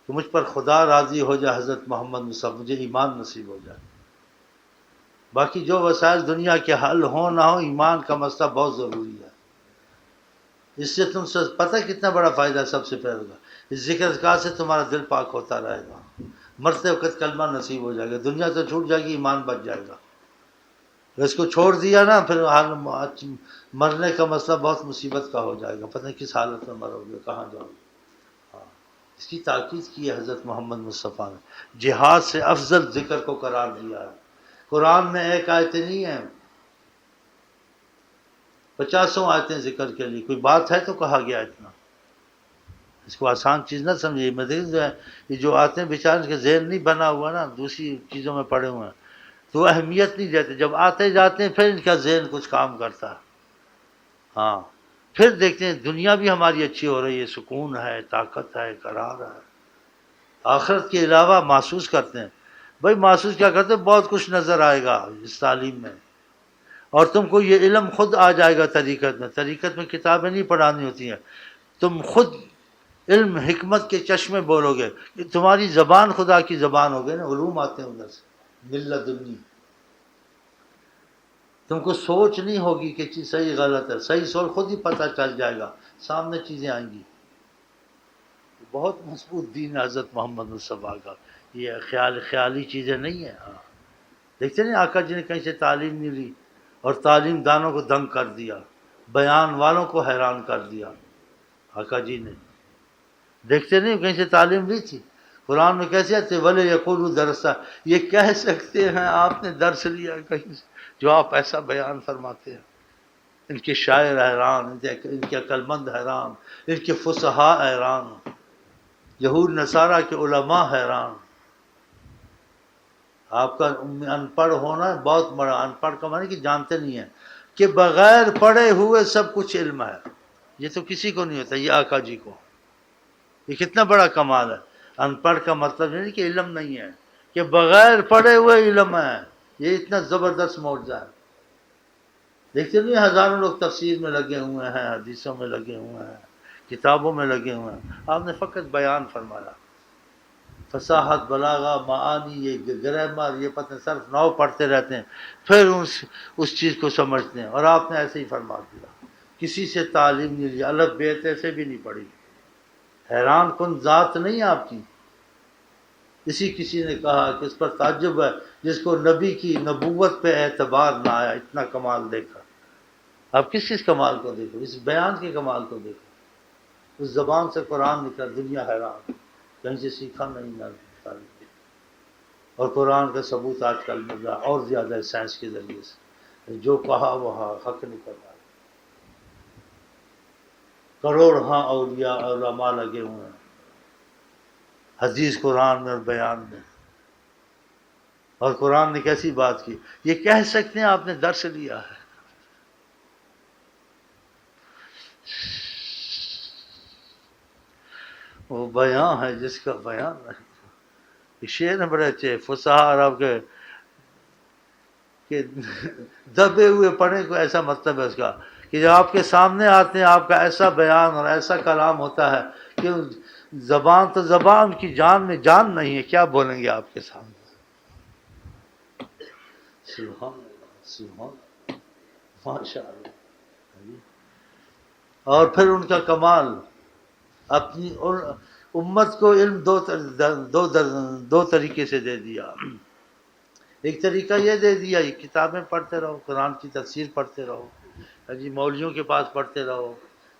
کہ مجھ پر خدا راضی ہو جائے، حضرت محمد مصطفیٰ، مجھے ایمان نصیب ہو جائے. باقی جو وسائل دنیا کے حل ہوں نہ ہو، ایمان کا مسئلہ بہت ضروری ہے. اس سے تم سے پتہ کتنا بڑا فائدہ ہے. سب سے پہلے گا اس ذکر اذکار سے تمہارا دل پاک ہوتا رہے گا، مرتے وقت کلمہ نصیب ہو جائے گا، دنیا تو چھوٹ جائے گی، ایمان بچ جائے گا. اس کو چھوڑ دیا نا پھر مرنے کا مسئلہ بہت مصیبت کا ہو جائے گا، پتہ نہیں کس حالت میں مرو گے، کہاں جاؤ گے۔ ہاں، اس کی تاکید کی ہے حضرت محمد مصطفیٰ نے، جہاد سے افضل ذکر کو قرار دیا ہے۔ قرآن میں ایک آیتیں نہیں ہیں، 50 آیتیں ذکر کے لیے، کوئی بات ہے تو کہا گیا اتنا۔ اس کو آسان چیز نہ سمجھیے، مدین جو ہے یہ جو آتے ہیں بیچارے کے ذہن نہیں بنا ہوا نا، دوسری چیزوں میں پڑے ہوئے ہیں تو اہمیت نہیں دیتے، جب آتے جاتے ہیں پھر ان کا ذہن کچھ کام کرتا ہے۔ ہاں، پھر دیکھتے ہیں دنیا بھی ہماری اچھی ہو رہی ہے، سکون ہے، طاقت ہے، قرار ہے، آخرت کے علاوہ محسوس کرتے ہیں۔ بھائی محسوس کیا کرتے ہیں؟ بہت کچھ نظر آئے گا اس تعلیم میں، اور تم کو یہ علم خود آ جائے گا طریقت میں۔ طریقت میں کتابیں نہیں پڑھانی ہوتی ہیں، تم خود علم حکمت کے چشمے بولو گے، کہ تمہاری زبان خدا کی زبان ہو گئی نا، علوم آتے ہیں ادھر سے ملدنی۔ تم کو سوچ نہیں ہوگی کہ چیز صحیح غلط ہے، صحیح سوچ خود ہی پتہ چل جائے گا، سامنے چیزیں آئیں گی۔ بہت مضبوط دین ہے حضرت محمد مصطفیٰ کا، یہ خیالی چیزیں نہیں ہیں۔ ہاں، دیکھتے نہیں آقا جی نے کہیں سے تعلیم نہیں لی اور تعلیم دانوں کو دنگ کر دیا، بیان والوں کو حیران کر دیا آقا جی نے۔ دیکھتے نہیں کہیں سے تعلیم لی تھی؟ قرآن میں کیسے آتے وَلَا يَقُولُوا دَرَسَا، یہ کہہ سکتے ہیں آپ نے درس لیا کہیں سے، جو آپ ایسا بیان فرماتے ہیں۔ ان کے شاعر حیران، ان کے عقل مند حیران، ان کے فصحاء حیران، یہود نصارہ کے علماء حیران۔ آپ کا ان پڑھ ہونا بہت بڑا، ان پڑھ کا معنی کہ جانتے نہیں ہیں کہ بغیر پڑھے ہوئے سب کچھ علم ہے، یہ تو کسی کو نہیں ہوتا، یہ آقا جی کو۔ یہ کتنا بڑا کمال ہے۔ ان پڑھ کا مطلب نہیں کہ علم نہیں ہے، کہ بغیر پڑھے ہوئے علم ہے، یہ اتنا زبردست معجزہ ہے۔ دیکھتے نہیں ہزاروں لوگ تفسیر میں لگے ہوئے ہیں، حدیثوں میں لگے ہوئے ہیں، کتابوں میں لگے ہوئے ہیں، آپ نے فقط بیان فرمایا۔ فصاحت، بلاغہ، معانی، یہ گرامر، یہ پتہ صرف نو پڑھتے رہتے ہیں، پھر اس چیز کو سمجھتے ہیں، اور آپ نے ایسے ہی فرما دیا، کسی سے تعلیم نہیں لی، الف بیت سے بھی نہیں پڑھی۔ حیران کن ذات نہیں آپ کی۔ کسی نے کہا کہ اس پر تعجب ہے جس کو نبی کی نبوت پہ اعتبار نہ آیا، اتنا کمال دیکھا۔ آپ کس چیز کمال کو دیکھو؟ اس بیان کے کمال کو دیکھو، اس زبان سے قرآن نکلا، دنیا حیران، کہیں سے سیکھا نہیں نہ تعلیم۔ اور قرآن کا ثبوت آج کل مل رہا اور زیادہ ہے سائنس کے ذریعے سے، جو کہا وہ حق نکل رہا ہے۔ کروڑ ہاں اولیاء علماء لگے ہوئے ہیں حدیث قرآن میں اور بیان میں، اور قرآن نے کیسی بات کی، یہ کہہ سکتے ہیں آپ نے درس لیا ہے۔ وہ بیان ہے جس کا بیان نہیں۔ یہ شعر ہیں بڑے اچھے فصحاء عرب کے، کہ دبے ہوئے پڑھیں کو ایسا مطلب ہے اس کا، کہ جب آپ کے سامنے آتے ہیں آپ کا ایسا بیان اور ایسا کلام ہوتا ہے کہ زبان تو زبان کی جان میں جان نہیں ہے، کیا بولیں گے آپ کے سامنے۔ سبحان اللہ، سبحان اللہ، ماشاء اللہ۔ اور پھر ان کا کمال، اپنی امت کو علم دو طریقے سے دے دیا۔ ایک طریقہ یہ دے دیا، یہ کتابیں پڑھتے رہو، قرآن کی تفسیر پڑھتے رہو، جی مولویوں کے پاس پڑھتے رہو،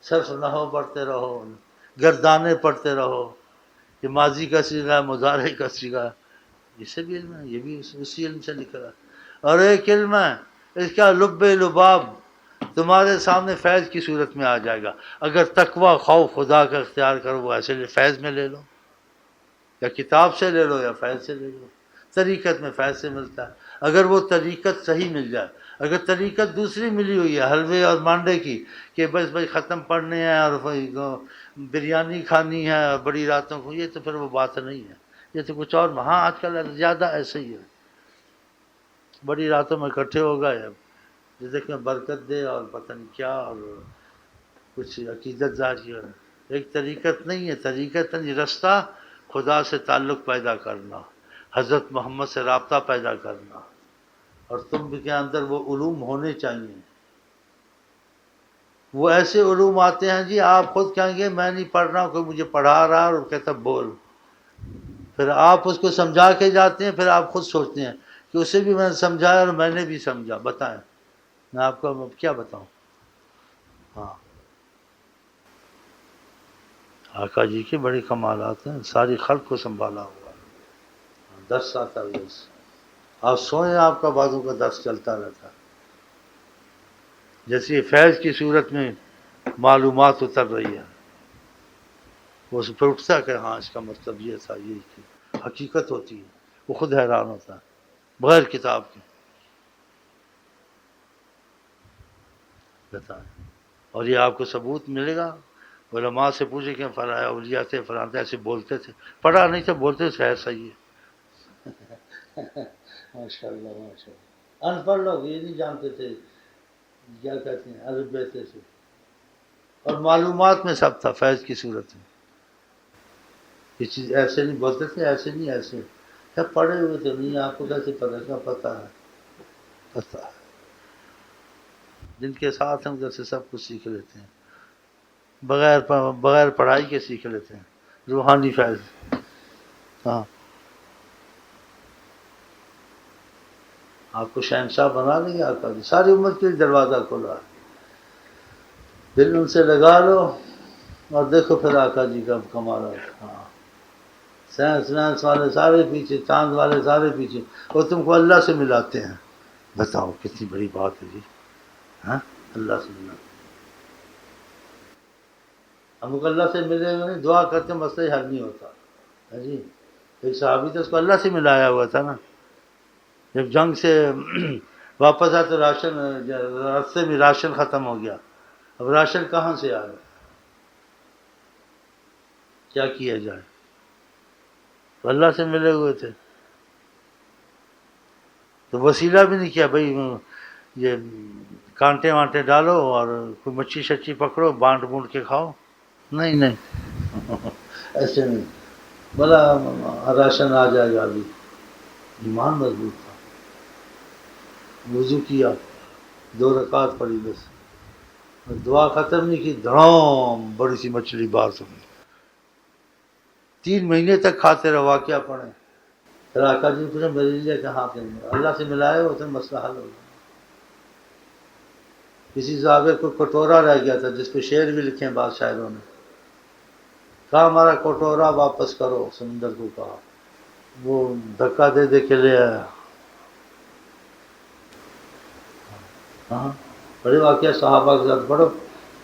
صرف نحو پڑھتے رہو، گردانے پڑھتے رہو، یہ ماضی کا صیغہ ہے، مضارع کا صیغہ ہے، یہ سب علم ہے، یہ بھی اسی علم سے نکلا۔ اور ایک علم ہے اس کا لب لباب تمہارے سامنے فیض کی صورت میں آ جائے گا، اگر تقوی خوف خدا کا اختیار کرو، وہ ایسے فیض میں لے لو، یا کتاب سے لے لو یا فیض سے لے لو۔ طریقت میں فیض سے ملتا ہے، اگر وہ طریقت صحیح مل جائے۔ اگر طریقت دوسری ملی ہوئی ہے حلوے اور مانڈے کی، کہ بس بھائی ختم پڑھنے ہیں اور بریانی کھانی ہے اور بڑی راتوں کو، یہ تو پھر وہ بات نہیں ہے، یہ تو کچھ اور۔ ہاں آج کل زیادہ ایسے ہی ہے، بڑی راتوں میں اکٹھے ہو گئے، جیسے کہ برکت دے اور پتہ نہیں کیا، اور کچھ عقیدت ظاہر ہے۔ ایک طریقت نہیں ہے، طریقت نہیں، رستہ خدا سے تعلق پیدا کرنا، حضرت محمد سے رابطہ پیدا کرنا، اور تم کے اندر وہ علوم ہونے چاہیے۔ وہ ایسے علوم آتے ہیں جی آپ خود کہیں گے میں نہیں پڑھ رہا ہوں، کوئی مجھے پڑھا رہا اور کہتا بول، پھر آپ اس کو سمجھا کے جاتے ہیں، پھر آپ خود سوچتے ہیں کہ اسے بھی میں نے سمجھایا اور میں نے بھی سمجھا. بتائیں میں آپ کو اب کیا بتاؤں. ہاں آقا جی کے بڑے کمالات ہیں، ساری خلق کو سنبھالا ہوا. 10 آتا ہے بس. آپ سوئیں آپ کا بازو کا 10 چلتا رہتا ہے. جیسے فیض کی صورت میں معلومات اتر رہی ہے، وہ اس پر اٹھتا کہ ہاں اس کا مطلب یہ تھا، یہ تھی، حقیقت ہوتی ہے. وہ خود حیران ہوتا ہے بغیر کتاب کے. بتائیں. اور یہ آپ کو ثبوت ملے گا. علماء سے پوچھے کہ فلاں اولیاء تھے فلاں تھے ایسے بولتے تھے، پڑھا نہیں تھا بولتے تھے ہے صحیح ہے. ماشاء اللہ ماشاء اللہ. ان پڑھ لوگ یہ نہیں جانتے تھے کیا کہتے ہیں عرب بیتے سے، اور معلومات میں سب تھا فیض کی صورت میں. یہ چیز ایسے نہیں بولتے تھے، ایسے نہیں ایسے. کیا پڑھے ہوئے تھے نہیں، آپ کو کیسے پتا؟ کیا پتا ہے؟ پتا ہے. جن کے ساتھ ہیں ادھر سے سب کچھ سیکھ لیتے ہیں، بغیر پڑھائی کے سیکھ لیتے ہیں. روحانی فیض. ہاں آپ کو شہنشاہ بنا دیں گے آقا جی. ساری امت کے لیے دروازہ کھولا ہے. دل ان سے لگا لو اور دیکھو پھر آقا جی کا کمال ہے. ہاں سائنس وائنس والے سارے پیچھے، چاند والے سارے پیچھے، وہ تم کو اللہ سے ملاتے ہیں. بتاؤ کتنی بڑی بات ہے جی. ہاں اللہ سے ملاتے. ہم کو اللہ سے ملے ہوئے نہیں، دعا کرتے مسئلہ حل نہیں ہوتا ہے جی. ایک صحابی تو اس کو اللہ سے ملایا ہوا تھا نا. جب جنگ سے واپس آئے تو راستے میں راشن ختم ہو گیا. اب راشن کہاں سے آئے؟ کیا کیا جائے؟ تو اللہ سے ملے ہوئے تھے تو وسیلہ بھی نہیں کیا بھائی یہ کانٹے وانٹے ڈالو اور کوئی مچھی شچی پکڑو بانٹ بونٹ کے کھاؤ. نہیں نہیں ایسے نہیں. بولا راشن آ جائے گا ابھی. ایمان مضبوط تھا. وضو کیا، 2 رکعت پڑھی بس. دعا ختم نہیں کی، دھڑام بڑی سی مچھلی باہر سے. 3 مہینے تک کھاتے رہو. واقعہ پڑھیں. پھر آقا جی نے میرے لیے کہا کہ اللہ سے ملائے ہو تو مسئلہ حل ہو گیا. کسی صحابے کو کٹورا رہ گیا تھا جس پہ شعر بھی لکھے ہیں بعض شاعروں نے. کہا ہمارا کٹورا واپس کرو. سمندر کو کہا. وہ دھکا دے دے کے لے آیا. ہاں بڑے واقعہ صحابہ کے ساتھ پڑھو.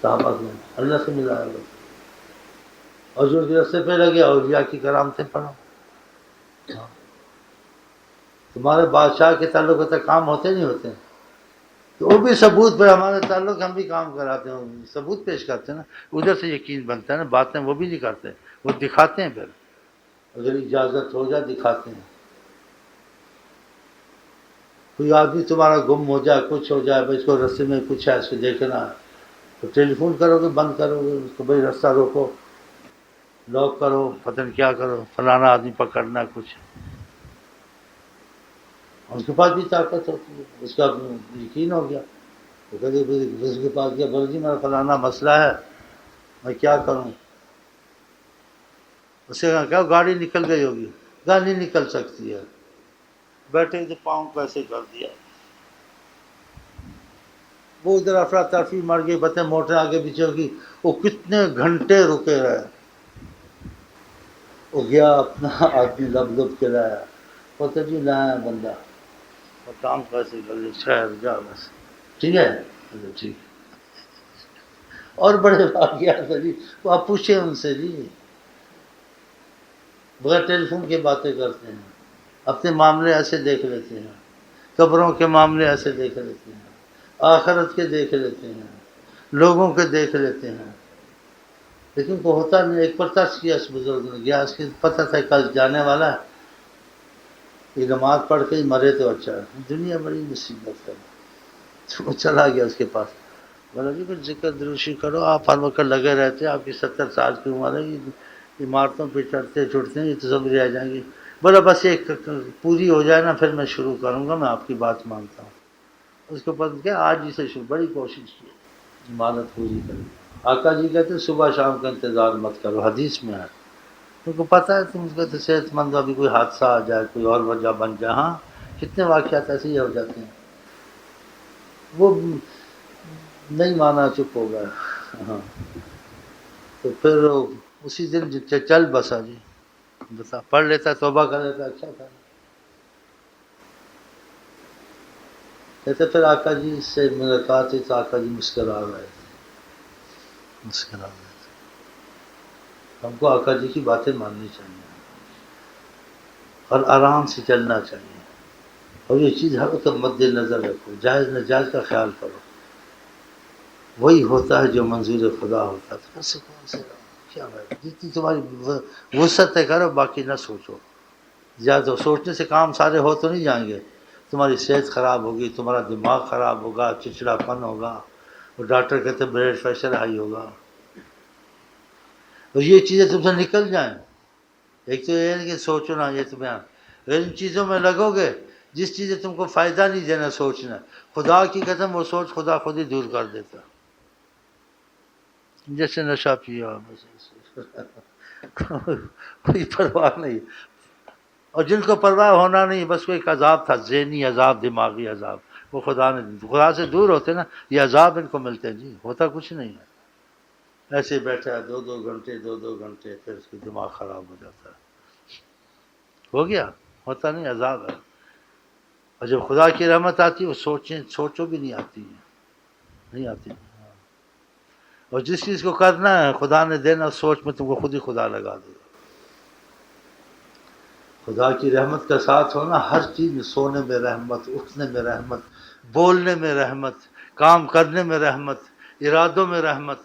صحابہ کے اللہ سے ملایا ہو. اور جو رستے پہ لگے اولیاء کی کرامتیں پڑھو. تمہارے بادشاہ کے تعلق تک کام ہوتے نہیں ہوتے، تو وہ بھی ثبوت پہ ہمارے تعلق ہم بھی کام کراتے ہیں، ثبوت پیش کرتے ہیں نا. ادھر سے یقین بنتا ہے نا. باتیں وہ بھی نہیں کرتے، وہ دکھاتے ہیں. پھر اگر اجازت ہو جائے دکھاتے ہیں. کوئی آدمی تمہارا گم ہو جائے، کچھ ہو جائے، بھائی اس کو رستے میں کچھ ہے اس کو دیکھنا ہے، تو ٹیلی فون کرو گے، بند کرو گے اس کو، بھائی رستہ روکو، لاک کرو، پتہ نہیں کیا کرو، فلانا آدمی پکڑنا کچھ. اس کے پاس بھی طاقت ہوتی ہے. اس کا یقین ہو گیا تو کہتے اس کے پاس کیا بول جی میرا فلانا مسئلہ ہے میں کیا کروں. اس سے کہا گاڑی نکل گئی ہوگی. گاڑی نکل سکتی ہے. بیٹھے تو پاؤں کو ایسے کر دیا. وہ ادھر افراتفری مر گئی. بتیں موٹر آگے پیچھے ہوگی. وہ کتنے گھنٹے رکے رہے. وہ گیا اپنا آدمی لب لب کے لایا. پتہ جی لایا بندہ اور کام کیسے کر لے. شہر جا بس ٹھیک ہے. ٹھیک. اور بڑے واقعات جی وہ آپ پوچھیں ان سے جی. بغیر ٹیلی فون کے باتیں کرتے ہیں. اپنے معاملے ایسے دیکھ لیتے ہیں. قبروں کے معاملے ایسے دیکھ لیتے ہیں. آخرت کے دیکھ لیتے ہیں. لوگوں کے دیکھ لیتے ہیں. لیکن کو ہوتا نہیں. ایک پر ترس کیا اس بزرگ نے گیا. اس کی پتہ تھا کل جانے والا ہے. یہ نماز پڑھ کے ہی مرے تو اچھا ہے. دنیا بڑی مصیبت ہے. وہ چلا گیا اس کے پاس. بولا جی کچھ ذکر دروشی کرو. آپ ہر وقت لگے رہتے ہیں. آپ کی 70 سال کی عمر ہے. عمارتوں پہ چڑھتے چھٹتے ہیں. یہ تو سب رہ جائیں گے. بولا بس ایک پوری ہو جائے نا پھر میں شروع کروں گا. میں آپ کی بات مانتا ہوں. اس کے پاس کیا آج ہی سے شروع. بڑی کوشش کی عمارت پوری کریں. آقا جی کہتے ہیں صبح شام کا انتظار مت کرو. حدیث میں ہے. تم کو پتہ ہے تم کہتے صحت مند ابھی کوئی حادثہ آ جائے کوئی اور وجہ بن جائے. ہاں کتنے واقعات ایسے ہی ہو جاتے ہیں. وہ نہیں مانا، چپ ہو گیا. ہاں تو پھر اسی دن چل بسا جی، بسا پڑھ لیتا، توبہ کر لیتا، اچھا تھا. کہتے پھر آقا جی سے ملاقات ہوئی تو آقا جی مسکرا رہے تھے، مسکرا رہے تھے. ہم کو آقا جی کی باتیں ماننی چاہیے اور آرام سے چلنا چاہیے، اور یہ چیز ہر وقت مد نظر رکھو، جائز ناجائز کا خیال کرو. وہی ہوتا ہے جو منظور خدا ہوتا ہے. تو سکون سے رہو، کیا بات، جتنی تمہاری وسعت ہے کرو، باقی نہ سوچو زیادہ. سوچنے سے کام سارے ہو تو نہیں جائیں گے. تمہاری صحت خراب ہوگی، تمہارا دماغ خراب ہوگا، چڑچڑا پن ہوگا، اور ڈاکٹر کہتے ہیں بلڈ پریشر ہائی ہوگا. اور یہ چیزیں تم سے نکل جائیں. ایک تو یہ ہے کہ سوچو نا، یہ تمہیں اگر ان چیزوں میں لگو گے، جس چیزیں تم کو فائدہ نہیں دینا سوچنا، خدا کی قسم وہ سوچ خدا خود ہی دور کر دیتا. جیسے نشہ پیا، کوئی پرواہ نہیں. اور جن کو پرواہ ہونا نہیں، بس کوئی ایک عذاب تھا، ذہنی عذاب، دماغی عذاب، وہ خدا نے، خدا سے دور ہوتے نا، یہ عذاب ان کو ملتے ہیں جی. ہوتا کچھ نہیں ہے، ایسے بیٹھا ہے 2 گھنٹے 2 گھنٹے، پھر اس کا دماغ خراب ہو جاتا ہے. ہو گیا، ہوتا نہیں، عذاب ہے. اور جب خدا کی رحمت آتی ہے، وہ سوچو بھی نہیں آتی ہے، نہیں آتی. اور جس چیز کو کرنا ہے خدا نے دینا، سوچ میں تم کو خود ہی خدا لگا دے گا. خدا کی رحمت کا ساتھ ہونا ہر چیز میں، سونے میں رحمت، اٹھنے میں رحمت، بولنے میں رحمت، کام کرنے میں رحمت، ارادوں میں رحمت.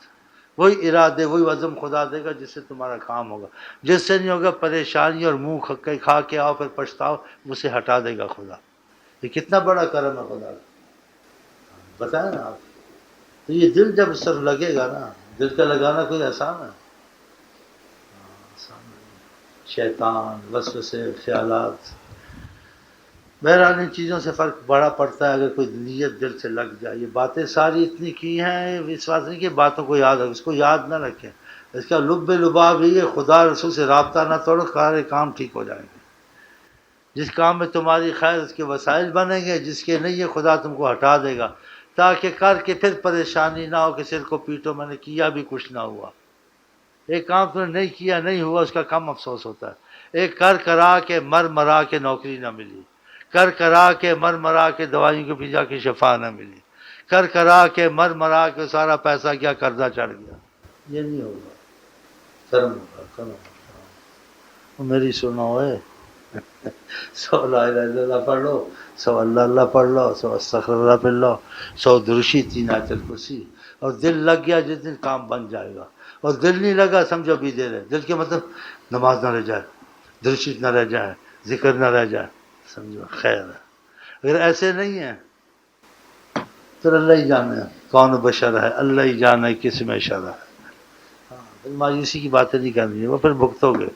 وہی ارادے، وہی عزم خدا دے گا جس سے تمہارا کام ہوگا. جس سے نہیں ہوگا پریشانی اور منہ کھا کے آؤ پھر پچھتاؤ، اسے ہٹا دے گا خدا. یہ کتنا بڑا کرم ہے خدا کا. بتائیں نا آپ. تو یہ دل جب صرف لگے گا نا، دل کا لگانا کوئی آسان ہے؟ آسان نہیں. شیطان، وسوسے، خیالات، بہرحال ان چیزوں سے فرق بڑا پڑتا ہے اگر کوئی نیت دل سے لگ جائے. یہ باتیں ساری اتنی کی ہیں، اس بات نہیں کہ باتوں کو یاد رکھ، اس کو یاد نہ رکھیں. اس کا لب لباب یہ ہے، خدا رسول سے رابطہ نہ توڑو، سارے کام ٹھیک ہو جائیں گے. جس کام میں تمہاری خیر، اس کے وسائل بنیں گے، جس کے نہیں ہے خدا تم کو ہٹا دے گا، تاکہ کر کے پھر پریشانی نہ ہو کہ سر کو پیٹو، میں نے کیا بھی کچھ نہ ہوا. ایک کام تم نے نہیں کیا، نہیں ہوا، اس کا کم افسوس ہوتا ہے. ایک کر کرا کے مر مرا کے نوکری نہ ملی، کر کرا کے مر مرا کے دوائیوں کے پیچھے کی شفا نہ ملی، کر کرا کے مر مرا کے سارا پیسہ کیا قرضہ چڑھ گیا. یہ نہیں ہوگا. کرم ہوگا، کرم ہوگا. میری سنو ہے. 100 لا الہ الا اللہ پڑھ لو، 100 اللہ اللہ پڑھ لو، 100 استغفر اللہ پڑھ لو، 100 درشی، 3 آیت الکرسی. اور دل لگ گیا جس دن کام بن جائے گا. اور دل نہیں لگا سمجھو بھی دے رہے. دل کے مطلب نماز نہ رہ جائے، درشی نہ رہ جائے، ذکر نہ رہ جائے، سمجھو خیر ہے. اگر ایسے نہیں ہے پھر اللہ ہی جانے کون بشر ہے، اللہ ہی جانے کس میں شر ہے. پھر مایوسی کی باتیں نہیں کرنی ہے، وہ پھر بھگتو گے.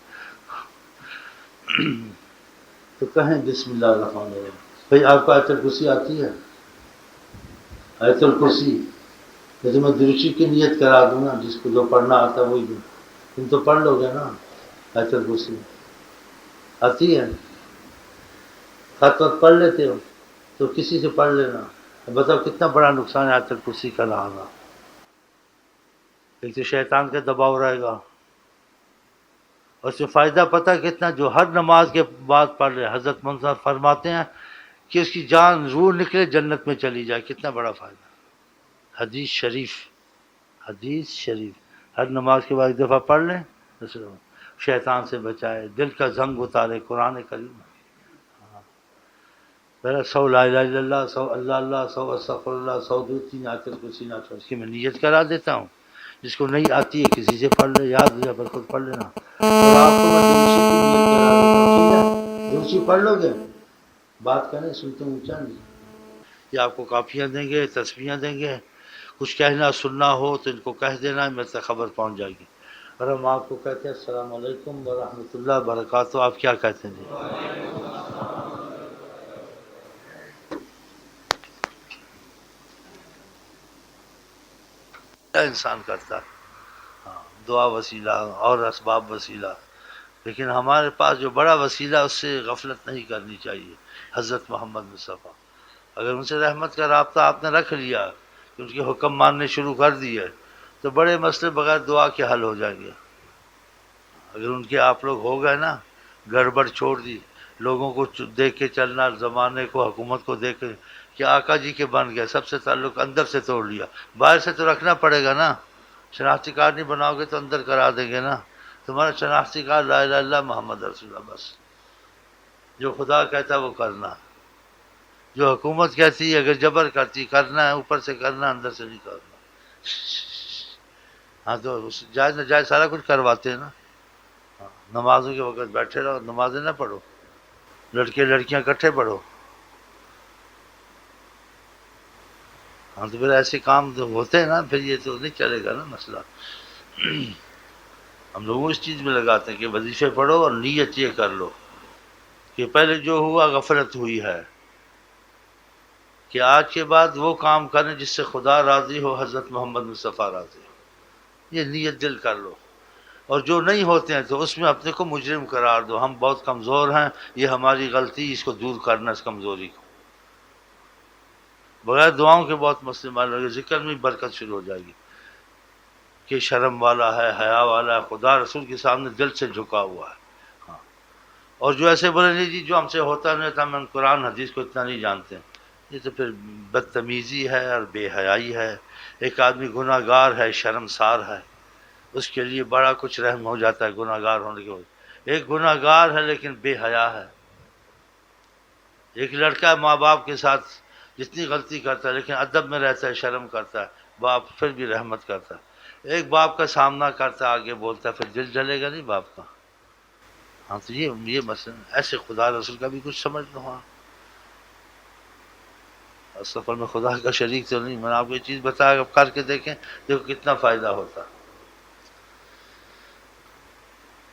تو کہیں بسم اللہ الرحمن الرحیم. بھائی آپ کو آیت الکرسی آتی ہے؟ آیت الکرسی جیسے میں درشی کی نیت کرا دوں نا، جس کو جو پڑھنا آتا ہے وہی دوں. تم تو پڑھ لو گے نا آیت الکرسی؟ آتی ہے؟ خط وقت پڑھ لیتے ہو تو کسی سے پڑھ لینا. بتاؤ کتنا بڑا نقصان ہے آیت الکرسی کا رہا. ایک تو شیطان کا دباؤ رہے گا، اور اس میں فائدہ پتہ کتنا، جو ہر نماز کے بعد پڑھ رہے. حضرت منظر فرماتے ہیں کہ اس کی جان روح نکلے جنت میں چلی جائے. کتنا بڑا فائدہ. حدیث شریف، حدیث شریف. ہر نماز کے بعد ایک دفعہ پڑھ لیں، شیطان سے بچائے، دل کا زنگ اتارے. قرآن کریم. پہلے 100 لا الہ الا اللہ، 100 اللہ اللہ، 100 استغفر اللہ، 100 درود، 3 آیت الکرسی نہ چھوڑ. اس کی میں نیت کرا دیتا ہوں. جس کو نہیں آتی ہے کسی سے پڑھ لے، یاد ہو جائے پر خود پڑھ لینا. اور آپ کو میں درشی کی نیت کرا دیتا ہوں، ٹھیک ہے؟ درشی پڑھ لو گے، بات کریں، سنتے اونچا نہیں. یہ آپ کو کافیاں دیں گے، تسبیحاں دیں گے. کچھ کہنا سننا ہو تو ان کو کہہ دینا، میرے تک خبر پہنچ جائے گی. اور ہم آپ کو کہتے ہیں السلام علیکم ورحمۃ اللہ وبرکاتہ. آپ کیا کہتے ہیں جی؟ کیا انسان کرتا ہے؟ ہاں، دعا وسیلہ اور اسباب وسیلہ. لیکن ہمارے پاس جو بڑا وسیلہ اس سے غفلت نہیں کرنی چاہیے، حضرت محمد مصطفیٰ۔ اگر ان سے رحمت کا رابطہ آپ نے رکھ لیا کہ ان کے حکم ماننے شروع کر دیے تو بڑے مسئلے بغیر دعا کے حل ہو جائیں گے۔ اگر ان کے آپ لوگ ہو گئے نا، گڑبڑ چھوڑ دی، لوگوں کو دیکھ کے چلنا، زمانے کو، حکومت کو دیکھ کے کہ آقا جی کے بن گئے، سب سے تعلق اندر سے توڑ لیا، باہر سے تو رکھنا پڑے گا نا۔ شناختی کارڈ نہیں بناؤ گے تو اندر کرا دیں گے نا۔ تمہارا شناختی کارڈ لا الہ الا اللہ محمد رسول اللہ، بس جو خدا کہتا ہے وہ کرنا، جو حکومت کہتی ہے اگر جبر کرتی کرنا ہے، اوپر سے کرنا، اندر سے نہیں کرنا۔ ہاں تو جائز ناجائز سارا کچھ کرواتے ہیں نا۔ نمازوں کے وقت بیٹھے رہو، نمازیں نہ پڑھو، لڑکے لڑکیاں اکٹھے پڑھو۔ ہاں تو پھر ایسے کام تو ہوتے ہیں نا، پھر یہ تو نہیں چلے گا نا مسئلہ۔ ہم لوگ اس چیز میں لگاتے ہیں کہ وظیفے پڑھو اور نیت یہ کر لو کہ پہلے جو ہوا غفلت ہوئی ہے، کہ آج کے بعد وہ کام کریں جس سے خدا راضی ہو، حضرت محمد مصطفیٰ راضی ہو، یہ نیت دل کر لو۔ اور جو نہیں ہوتے ہیں تو اس میں اپنے کو مجرم قرار دو، ہم بہت کمزور ہیں، یہ ہماری غلطی، اس کو دور کرنا، اس کمزوری کو۔ بغیر دعاؤں کے بہت مسئلے معلوم ہو گئے، ذکر میں برکت شروع ہو جائے گی کہ شرم والا ہے، حیا والا ہے، خدا رسول کے سامنے دل سے جھکا ہوا ہے۔ ہاں، اور جو ایسے بولے نہیں جی جو ہم سے ہوتا نہیں تھا، ہم قرآن حدیث کو اتنا نہیں جانتے، یہ تو پھر بدتمیزی ہے اور بے حیائی ہے۔ ایک آدمی گناہ گار ہے، شرمسار ہے، اس کے لیے بڑا کچھ رحم ہو جاتا ہے گناہ گار ہونے کے وجہ۔ ایک گناہ گار ہے لیکن بے حیا ہے۔ ایک لڑکا ماں باپ کے ساتھ جتنی غلطی کرتا ہے لیکن ادب میں رہتا ہے، شرم کرتا ہے، باپ پھر بھی رحمت کرتا ہے۔ ایک باپ کا سامنا کرتا ہے، آگے بولتا ہے، پھر دل جلے گا نہیں باپ کا؟ ہاں تو یہ مسئلہ ایسے خدا رسول کا بھی کچھ سمجھ لو۔ ہاں سفر میں خدا کا شریک تو نہیں، میں نے آپ کو یہ چیز بتایا، اب کر کے دیکھیں، دیکھو کتنا فائدہ ہوتا۔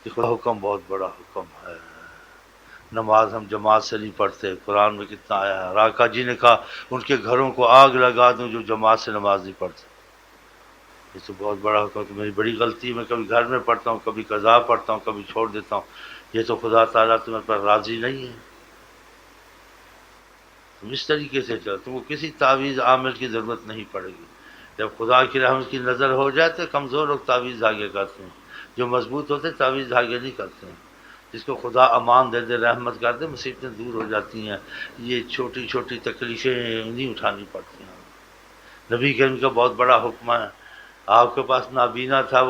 کہ خدا حکم بہت بڑا حکم ہے۔ نماز ہم جماعت سے نہیں پڑھتے، قرآن میں کتنا آیا ہے، راکا جی نے کہا ان کے گھروں کو آگ لگا دوں جو جماعت سے نماز نہیں پڑھتے۔ یہ تو بہت بڑا حکم، تو میری بڑی غلطی ہے، میں کبھی گھر میں پڑھتا ہوں، کبھی قضا پڑھتا ہوں، کبھی چھوڑ دیتا ہوں، یہ تو خدا تعالیٰ تمہیں پر راضی نہیں ہے۔ تم اس طریقے سے چلو، تم کو کسی تعویذ عامل کی ضرورت نہیں پڑے گی۔ جب خدا کی رحمت کی نظر ہو جائے تو کمزور لوگ تعویذ دھاگے کرتے ہیں، جو مضبوط ہوتے تعویذ دھاگے نہیں کرتے ہیں۔ جس کو خدا امان دے دے، رحمت کر دے، مصیبتیں دور ہو جاتی ہیں، یہ چھوٹی چھوٹی تکلیفیں نہیں اٹھانی پڑتی ہیں۔ نبی کریم کا بہت بڑا حکم ہے۔ آپ کے پاس نابینا تھا،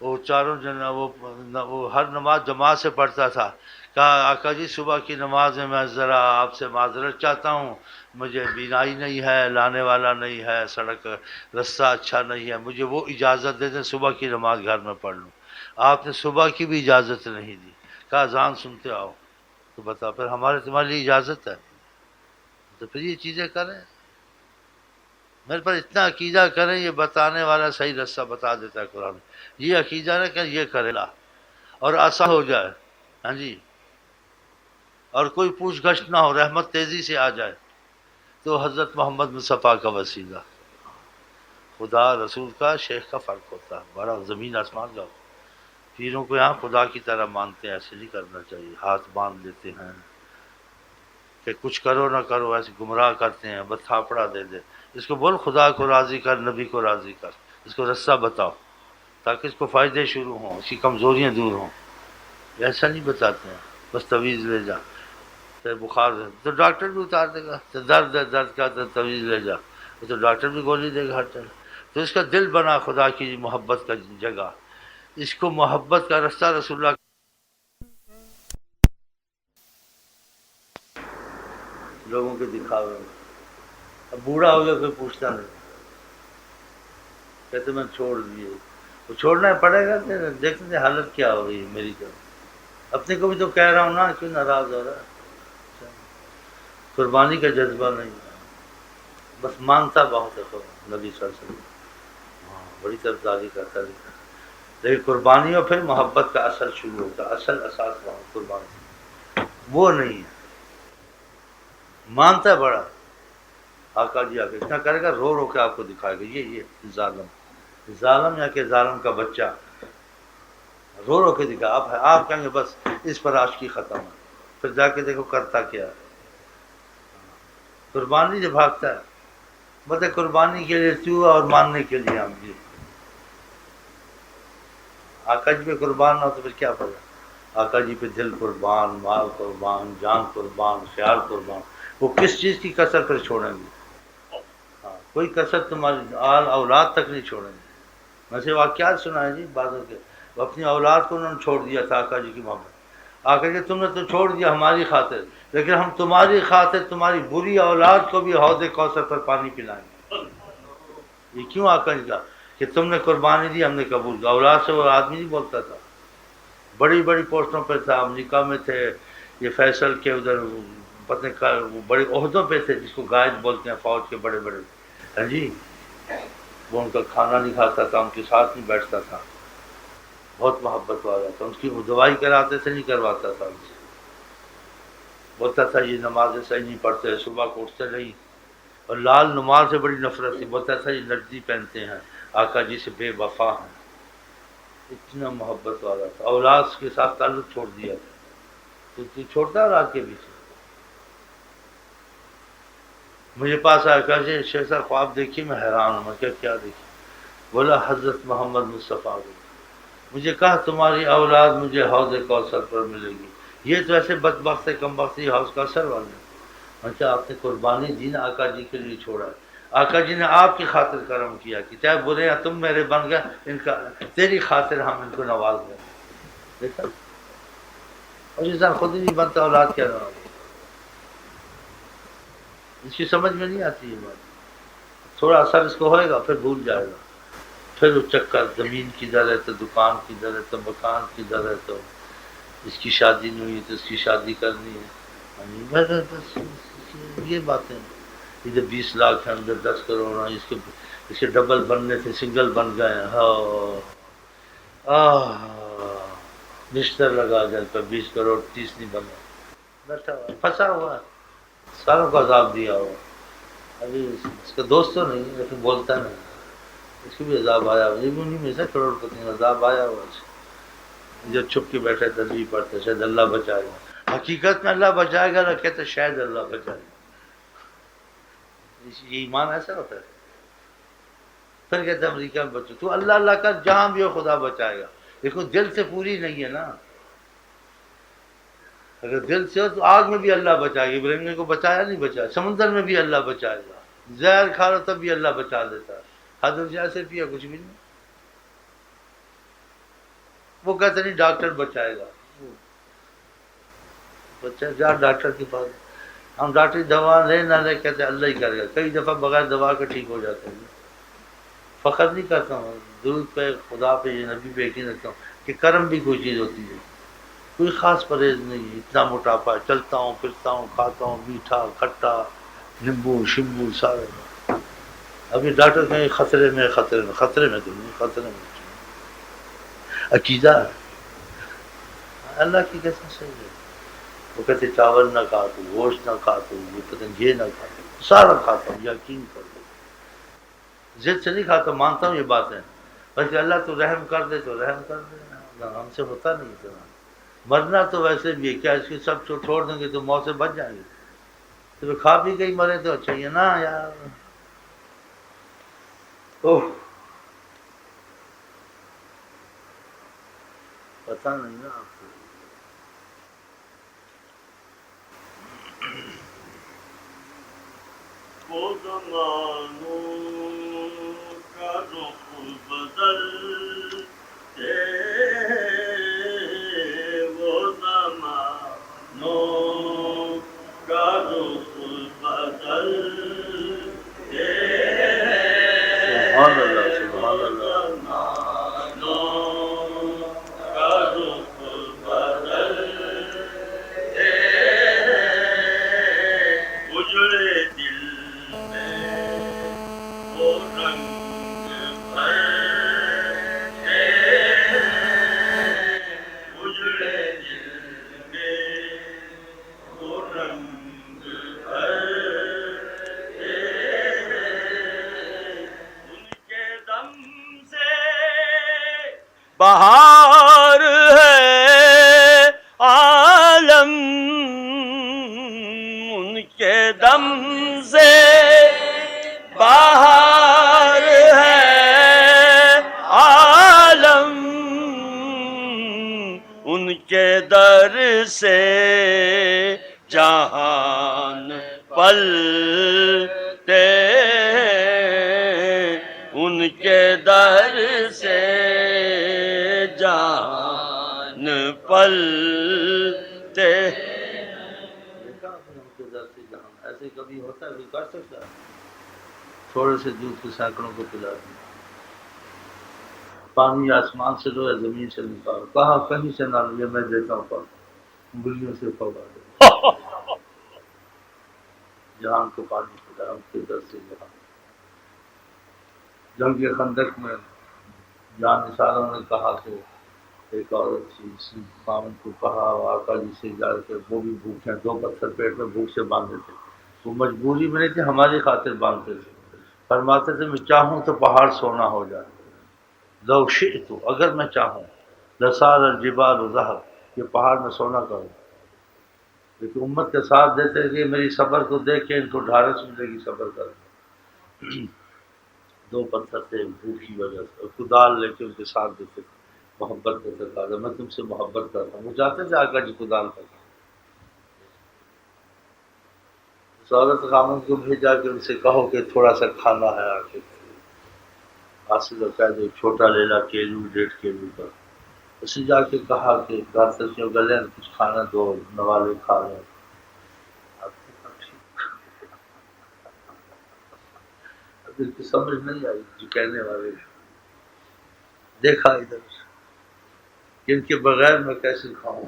وہ چاروں جن وہ ہر نماز جماعت سے پڑھتا تھا۔ کہا آقا جی صبح کی نماز میں ذرا آپ سے معذرت چاہتا ہوں، مجھے بینائی نہیں ہے، لانے والا نہیں ہے، سڑک رستہ اچھا نہیں ہے، مجھے وہ اجازت دے دیں صبح کی نماز گھر میں پڑھ لوں۔ آپ نے صبح کی بھی اجازت نہیں دی، کہا اذان سنتے آؤ۔ تو بتا پھر تمہارے لیے اجازت ہے تو پھر یہ چیزیں کریں، میرے پر اتنا عقیدہ کریں، یہ بتانے والا صحیح رستہ بتا دیتا ہے قرآن۔ یہ عقیدہ نہ کہ یہ کرے لا اور آسان ہو جائے، ہاں جی، اور کوئی پوچھ گچھ نہ ہو، رحمت تیزی سے آ جائے، تو حضرت محمد مصطفیٰ کا وسیلہ، خدا رسول کا شیخ کا فرق ہوتا ہے، بڑا زمین آسمان کا۔ پیروں کو یہاں خدا کی طرح مانتے ہیں، ایسے نہیں کرنا چاہیے، ہاتھ باندھ لیتے ہیں کہ کچھ کرو نہ کرو، ایسے گمراہ کرتے ہیں، بس تھاپڑا دے دے۔ اس کو بول خدا کو راضی کر، نبی کو راضی کر، اس کو رستہ بتاؤ تاکہ اس کو فائدے شروع ہوں، اس کی کمزوریاں دور ہوں۔ ایسا نہیں بتاتے ہیں بس تویز لے جا، بخار ہے تو ڈاکٹر بھی اتار دے گا، تو درد ہے درد کا تو تویز لے جا، وہ تو ڈاکٹر بھی گولی دے گا ہر طرح۔ تو اس کا دل بنا خدا کی محبت کا جگہ، اس کو محبت کا رستہ رسول اللہ لوگوں کے دکھاوے میں۔ اب بوڑھا ہو گیا کوئی پوچھتا نہیں، کہتے میں چھوڑ دیے، وہ چھوڑنا پڑے گا کہ دیکھتے ہیں حالت کیا ہو رہی ہے میری طرف۔ اپنے کو بھی تو کہہ رہا ہوں نا، کیوں ناراض ہو رہا ہے؟ قربانی کا جذبہ نہیں ہے، بس مانگتا بہت ہے تو نبی صلی اللہ علیہ وسلم، ہاں بڑی طرفداری کرتا ہے، لیکن قربانی اور پھر محبت کا اصل شروع ہوتا ہے، اصل اساس وہاں قربانی وہ نہیں ہے۔ مانتا ہے بڑا، آقا جی آ کے اتنا کرے گا، رو رو کے آپ کو دکھائے گا، یہ ظالم، ظالم یا کہ ظالم کا بچہ، رو رو کے دکھا آپ کہیں گے بس اس پر عاشقی ختم ہے، پھر جا کے دیکھو کرتا کیا ہے، قربانی سے بھاگتا ہے، بتا قربانی کے لیے تو اور ماننے کے لیے ہم جی، آقا جی پہ قربان نہ ہو تو پھر کیا پڑا؟ آقا جی پہ دل قربان، مال قربان، جان قربان، خیال قربان، وہ کس چیز کی کسر پھر چھوڑیں گے؟ ہاں، کوئی کسر تمہاری آل اولاد تک نہیں چھوڑیں گے۔ میں سے واقعات سنا ہے جی بعضوں کے، وہ اپنی اولاد کو انہوں نے چھوڑ دیا تھا آقا جی کی محبت، آقا جی تم نے تو چھوڑ دیا ہماری خاطر، لیکن ہم تمہاری خاطر تمہاری بری اولاد کو بھی حوض کوثر پر پانی پلائیں گے۔ یہ کیوں آقا جی کا کہ تم نے قربانی دی، ہم نے قبول کیا۔ اولاد سے وہ آدمی نہیں بولتا تھا، بڑی بڑی پوسٹوں پہ تھا، امریکہ میں تھے، یہ فیصل کے ادھر پتہ وہ بڑے عہدوں پہ تھے، جس کو قائد بولتے ہیں فوج کے بڑے بڑے، ہاں جی، وہ ان کا کھانا نہیں کھاتا تھا، ان کے ساتھ نہیں بیٹھتا تھا، بہت محبت والا تھا، ان کی وہ دوائی کراتے تھے، نہیں کرواتا تھا ان سے، بولتا تھا یہ نمازیں صحیح نہیں پڑھتے، صبح کو اٹھتے نہیں، اور لال نماز سے بڑی نفرت تھی، بولتا تھا یہ لڑکی پہنتے ہیں، آقا جی سے بے وفا ہیں، اتنا محبت والا تھا، اولاد کے ساتھ تعلق چھوڑ دیا تھا، تو چھوڑتا ہے رات کے پیچھے۔ مجھے پاس آیا کہ شیخ صاحب خواب دیکھیے، میں حیران ہوں، میں کیا دیکھی؟ بولا حضرت محمد مصطفیٰ کو، مجھے کہا تمہاری اولاد مجھے حوض کوثر پر ملے گی، یہ تو ایسے بدبخت کم بختی حوض کوثر والے، اچھا آپ نے قربانی دی نا، آقا جی کے لیے چھوڑا ہے، آقا جی نے آپ کی خاطر کرم کیا کہ چاہے برے ہیں تم میرے بن گئے، ان کا تیری خاطر ہم ان کو نواز دیں، دیکھا؟ اور انسان خود ہی نہیں بنتا، اولاد کیا نواز، اس کی سمجھ میں نہیں آتی یہ بات، تھوڑا اثر اس کو ہوئے گا پھر بھول جائے گا، پھر وہ چکر زمین کدھر ہے تو دکان کدھر ہے تو مکان کدھر ہے، تو اس کی شادی نہیں ہوئی تو اس کی شادی کرنی ہے، بس یہ باتیں، ادھر 20 لاکھ ہے، اندر 10 کروڑ ہیں، اس کے ڈبل بننے تھے، سنگل بن گئے ہیں، بستر لگا جائے تو 20 کروڑ 30 نہیں بنا، بیٹھا ہوا پھنسا ہوا ہے، ساروں کو عذاب دیا ہوا، ابھی اس کا دوست تو نہیں لیکن بولتا نہیں، اس کو بھی عذاب آیا ہوا، یہ بھی نہیں میں کروڑ پتی میں عذاب آیا ہوا، جب چھپ کے بیٹھے تسبیح پڑھتے شاید اللہ بچائے گا، حقیقت میں اللہ بچائے گا، نہ کہتے شاید اللہ بچائے گا، یہ ایمان ایسا ہوتا ہے، پھر کہتے ہیں امریکہ میں بچو، تو اللہ اللہ کا جہاں بھی ہو خدا بچائے گا، لیکن دل سے پوری نہیں ہے نا، اگر دل سے ہو تو آگ میں بھی اللہ بچائے گا، ابراہیم کو بچایا نہیں بچایا، سمندر میں بھی اللہ بچائے گا، زہر کھا لو تب بھی اللہ بچا دیتا ہے، حضرت جہاں سے پیا کچھ بھی نہیں، وہ کہتے نہیں ڈاکٹر بچائے گا، بچہ جا ڈاکٹر کے پاس، ہم ڈاکٹری دوا لیں نہ لیں کہتے اللہ ہی کرے گا، کئی دفعہ بغیر دوا کے ٹھیک ہو جاتے ہیں، فخر نہیں کرتا ہوں، درود پہ خدا پہ یہ نبی پہ یقین رکھتا ہوں کہ کرم بھی کوئی چیز ہوتی ہے، کوئی خاص پرہیز نہیں ہے، اتنا موٹاپا، چلتا ہوں پھرتا ہوں کھاتا ہوں میٹھا کھٹا نیمبو شمبو سارے، ابھی ڈاکٹر کہیں خطرے میں تو نہیں، خطرے میں عقیدہ اللہ کی قسم صحیح ہے، وہ کہتے چاول نہ کھا تو، گوشت نہ کھا تو، یہ پتہ یہ نہ کھا تو، سارا کھاتا ہوں، یقین کر دو، ضد سے نہیں کھاتا، مانتا ہوں یہ باتیں، بلکہ اللہ تو رحم کر دے تو رحم کر دے، ہم سے ہوتا نہیں اتنا، مرنا تو ویسے بھی ہے، کیا اس کی سب چھوڑ دیں گے تو موت سے بچ جائیں گے، تو کھا پی گئی مرے تو اچھا ہی ہے نا یار، اوہ پتہ نہیں نا آپ کو، وہ زمانوں کا رخ بدل کے، وہ زمانوں کا رخ بدل کے، سبحان اللہ سبحان اللہ، ان کے در سے جہان پلتے، ان کے در سے جہان پلتے۔ دیکھا آپ نے ان کے در سے جہان، ایسے کبھی ہوتا ہے، کوئی کر سکتا ہے؟ تھوڑے سے دودھ کے سینکڑوں کو پلا دیا، پانی آسمان سے لو یا زمین سے نکالو، کہاں کہیں سے نہ لو، یہ میں دیتا ہوں پانی، انگلیوں سے پھیلا دو، جہان کو پانی پلایا ان کے در سے جہان۔ جنگ خندق میں جان نثاروں نے کہا کہ ایک عورت تھی، اس نے خاوند کو کہا آقا جی سے جا کے، وہ بھی بھوکے، 2 پتھر پیٹ میں بھوک سے باندھے تھے، وہ مجبوری میں نہیں تھے، ہماری خاطر باندھتے تھے، فرماتے تھے میں چاہوں تو پہاڑ سونا ہو جائے، لو شئت، اگر میں چاہوں، لصار الجبال ذهب، یہ پہاڑ میں سونا کروں، لیکن امت کے ساتھ دیتے کہ میری صبر کو دیکھ کے ان کو ڈھارس ملے گی صبر کر۔ 2 پتھر تھے بھوک کی وجہ سے، اور کدال لے کے ان کے ساتھ دیتے تھے، محبت کرتے تھا، میں تم سے محبت کرتا ہوں، وہ چاہتے تھے آقا جی کدال کر۔ اس عورت خامن کو بھیجا کہ ان سے کہو کہ تھوڑا سا کھانا ہے آ کے، حاصل ہوتا ہے جو چھوٹا لیلا کیلو 1.5 کیلو کا، اسے جا کے کہا کہ گھر گلے کچھ کھانا دو، نوالے کھا لیں۔ دل کی سمجھ نہیں آئی جو کہنے والے، دیکھا ادھر کہ ان کے بغیر میں کیسے کھاؤں،